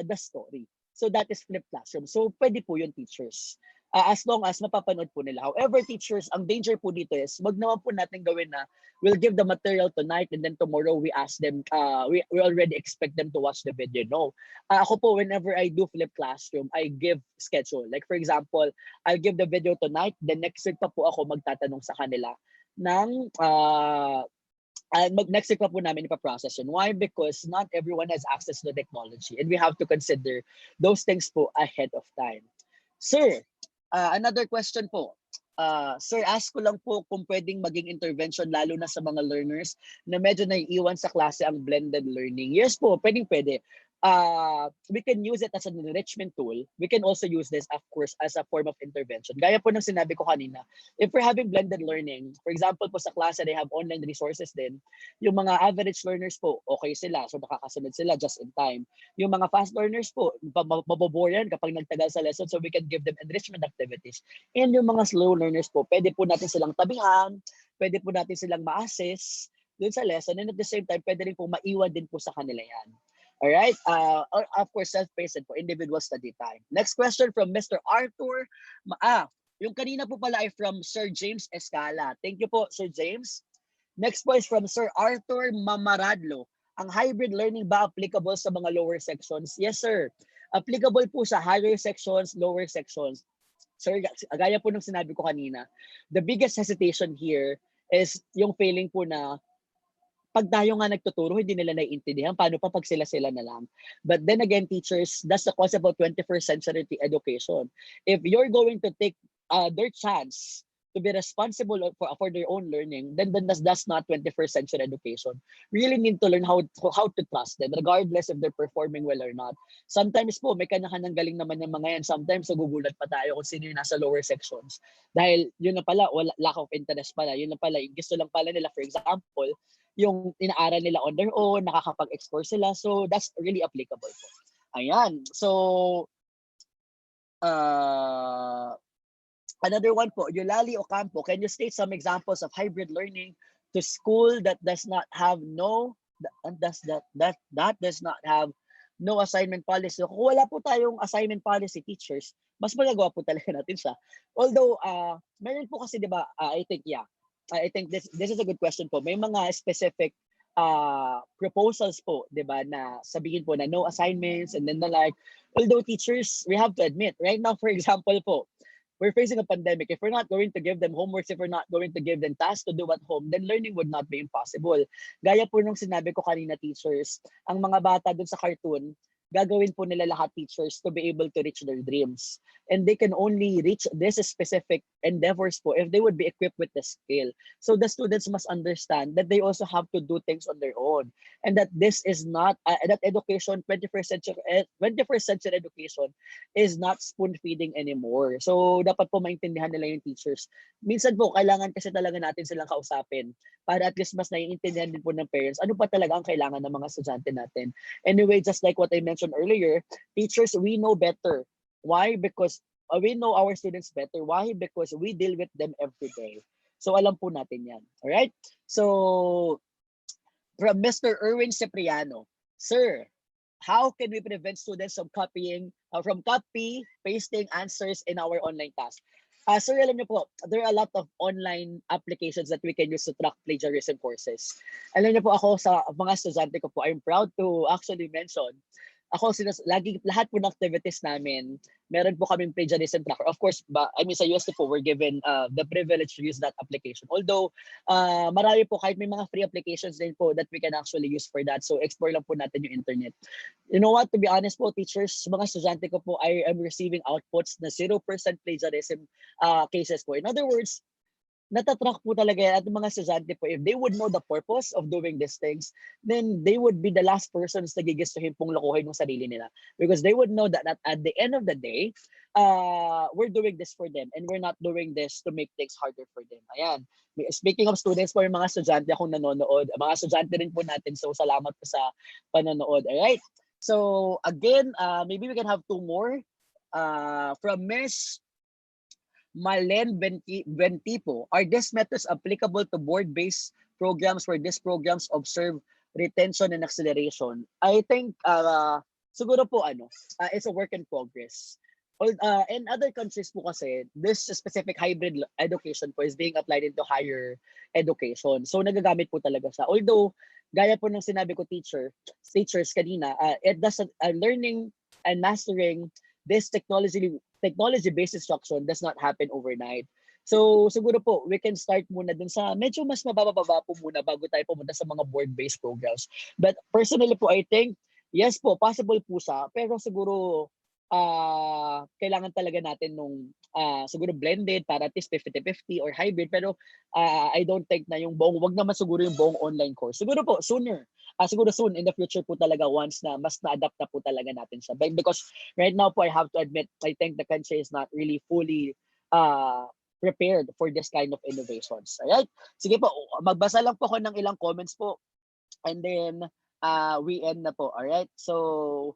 the story. So that is flipped classroom. So pwede po yun, teachers. As long as mapapanood po nila. However, teachers, ang danger po dito is wag naman po natin gawin na we'll give the material tonight and then tomorrow we ask them, we already expect them to watch the video. No. Ako po, whenever I do flip classroom, I give schedule. Like for example, I'll give the video tonight, then next week pa po ako magtatanong sa kanila ng next week pa po namin ipaprocess yun. Why? Because not everyone has access to the technology and we have to consider those things po ahead of time. Sir, another question po. Sir, ask ko lang po kung pwedeng maging intervention lalo na sa mga learners na medyo naiiwan sa klase ang blended learning. Yes po, pwede. We can use it as an enrichment tool. We can also use this, of course, as a form of intervention. Gaya po ng sinabi ko kanina, if we're having blended learning, for example po sa klase, they have online resources din. Yung mga average learners po, okay sila. So makakasunod sila just in time. Yung mga fast learners po, mabobore yan kapag nagtagal sa lesson. So we can give them enrichment activities. And yung mga slow learners po, pwede po natin silang tabihan, pwede po natin silang ma-assess dun sa lesson. And at the same time, pwede rin po maiwan din po sa kanila yan. All right. Of course, self-paced for individual study time. Next question from Mr. Arthur. Yung kanina po pala ay from Sir James Escala. Thank you po, Sir James. Next po is from Sir Arthur Mamaradlo. Ang hybrid learning ba applicable sa mga lower sections? Yes, sir. Applicable po sa higher sections, lower sections. Sir, gaya po ng sinabi ko kanina, the biggest hesitation here is yung feeling po na pag tayo nga nagtuturo, hindi nila naiintindihan. Paano pa pag sila-sila na lang? But then again, teachers, that's the concept of 21st century education. If you're going to take their chance to be responsible for their own learning, then that's not 21st century education. We really need to learn how to trust them, regardless if they're performing well or not. Sometimes po, may kanya-kanyang galing naman yung mga yan. Sometimes, nagugulat pa tayo kung sino yung nasa lower sections. Dahil yun na pala, lack of interest pala. Yun na pala, gusto lang pala nila, for example, yung inaaral nila on their own, nakakapag-explore sila. So, that's really applicable po. Ayan. So, another one po, Yulali Ocampo, can you state some examples of hybrid learning to school that does not have does not have no assignment policy? Kung wala po tayong assignment policy, teachers, mas magagawa po talaga natin siya. Although, meron po kasi, di ba, I think this is a good question po. May mga specific proposals po, di ba, na sabihin po na no assignments and then the like. Although teachers, we have to admit, right now, for example po, we're facing a pandemic. If we're not going to give them homeworks, if we're not going to give them tasks to do at home, then learning would not be impossible. Gaya po nung sinabi ko kanina, teachers, ang mga bata dun sa cartoon, gagawin po nila lahat, teachers, to be able to reach their dreams. And they can only reach this specific endeavors po if they would be equipped with the skill. So the students must understand that they also have to do things on their own. And that this is not, that education, 21st century education is not spoon feeding anymore. So dapat po maintindihan nila yung teachers. Minsan po, kailangan kasi talaga natin silang kausapin para at least mas naiintindihan din po ng parents ano pa talaga ang kailangan ng mga estudyante natin. Anyway, just like what I mentioned earlier, teachers, we know better. Why? Because we know our students better. Why? Because we deal with them every day. So alam po natin yan. All right? So from Mr. Erwin Cipriano, sir, how can we prevent students from copy pasting answers in our online task? Sir, alam niyo po, there are a lot of online applications that we can use to track plagiarism courses. Alam niyo po, ako sa mga estudyante ko po, I'm proud to actually mention, lahat po ng activities namin, meron po kaming plagiarism tracker. Of course, sa UST po, we're given the privilege to use that application. Although, marami po, kahit may mga free applications din po that we can actually use for that. So, explore lang po natin yung internet. You know what? To be honest po, teachers, mga estudyante ko po, I am receiving outputs na 0% plagiarism cases po. In other words, natatrack po talaga yan at mga estudyante po, if they would know the purpose of doing these things, then they would be the last persons na gigistuhin pong lokohin ng sarili nila. Because they would know that at the end of the day, we're doing this for them and we're not doing this to make things harder for them. Ayan. Speaking of students po, yung mga estudyante akong nanonood, mga estudyante rin po natin, so salamat po sa panonood. Alright? So again, maybe we can have two more from Miss Marlene Bentipo. Are these methods applicable to board-based programs where these programs observe retention and acceleration? I think siguro po it's a work in progress. In other countries po kasi, this specific hybrid education po is being applied into higher education. So nagagamit po talaga siya. Although, gaya po ng sinabi ko teachers kanina, it does learning and mastering this technology-based instruction does not happen overnight. So siguro po, we can start muna dun sa medyo mas mababa po muna bago tayo pumunta sa mga board-based programs. But personally po, I think, yes po, possible po siya. Pero siguro, kailangan talaga natin nung siguro blended para at least 50-50 or hybrid. Pero I don't think na yung wag naman siguro yung buong online course. Siguro po, siguro soon in the future po talaga once na mas na-adapt na po talaga natin siya. Because right now po, I have to admit, I think the country is not really fully prepared for this kind of innovations. Alright? Sige po, magbasa lang po ako ng ilang comments po. And then, we end na po. Alright? So,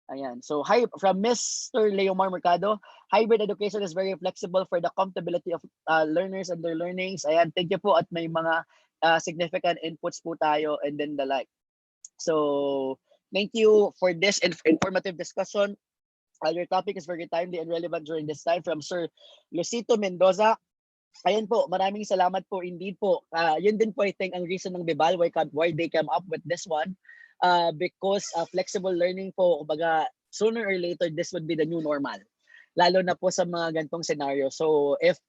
ayan. So, hi, from Mr. Leomar Mercado, hybrid education is very flexible for the compatibility of learners and their learnings. Ayan, thank you po at may mga significant inputs po tayo and then the like. So, thank you for this informative discussion. Your topic is very timely and relevant during this time from Sir Lucito Mendoza. Ayan po, maraming salamat po. Indeed po, yun din po I think ang reason ng Bibal why they came up with this one. Because flexible learning po, kumbaga, sooner or later, this would be the new normal. Lalo na po sa mga ganitong scenario. So if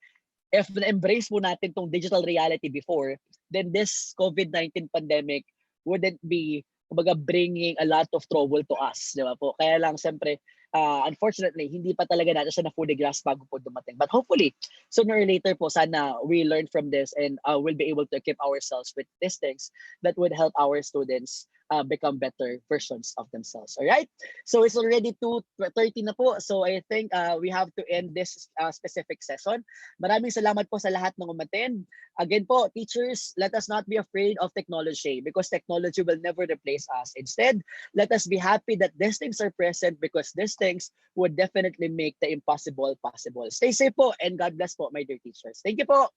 na-embrace po natin tong digital reality before, then this COVID-19 pandemic wouldn't be, kumbaga, bringing a lot of trouble to us. Di ba po? Kaya lang, siyempre, unfortunately, hindi pa talaga natin siya na fully grasp bago po dumating. But hopefully, sooner or later po, sana we learn from this and we'll be able to equip ourselves with these things that would help our students become better versions of themselves. All right? So it's already 2:30 na po. So I think we have to end this specific session. Maraming salamat po sa lahat ng umattend. Again po, teachers, let us not be afraid of technology because technology will never replace us. Instead, let us be happy that these things are present because these things would definitely make the impossible possible. Stay safe po and God bless po, my dear teachers. Thank you po.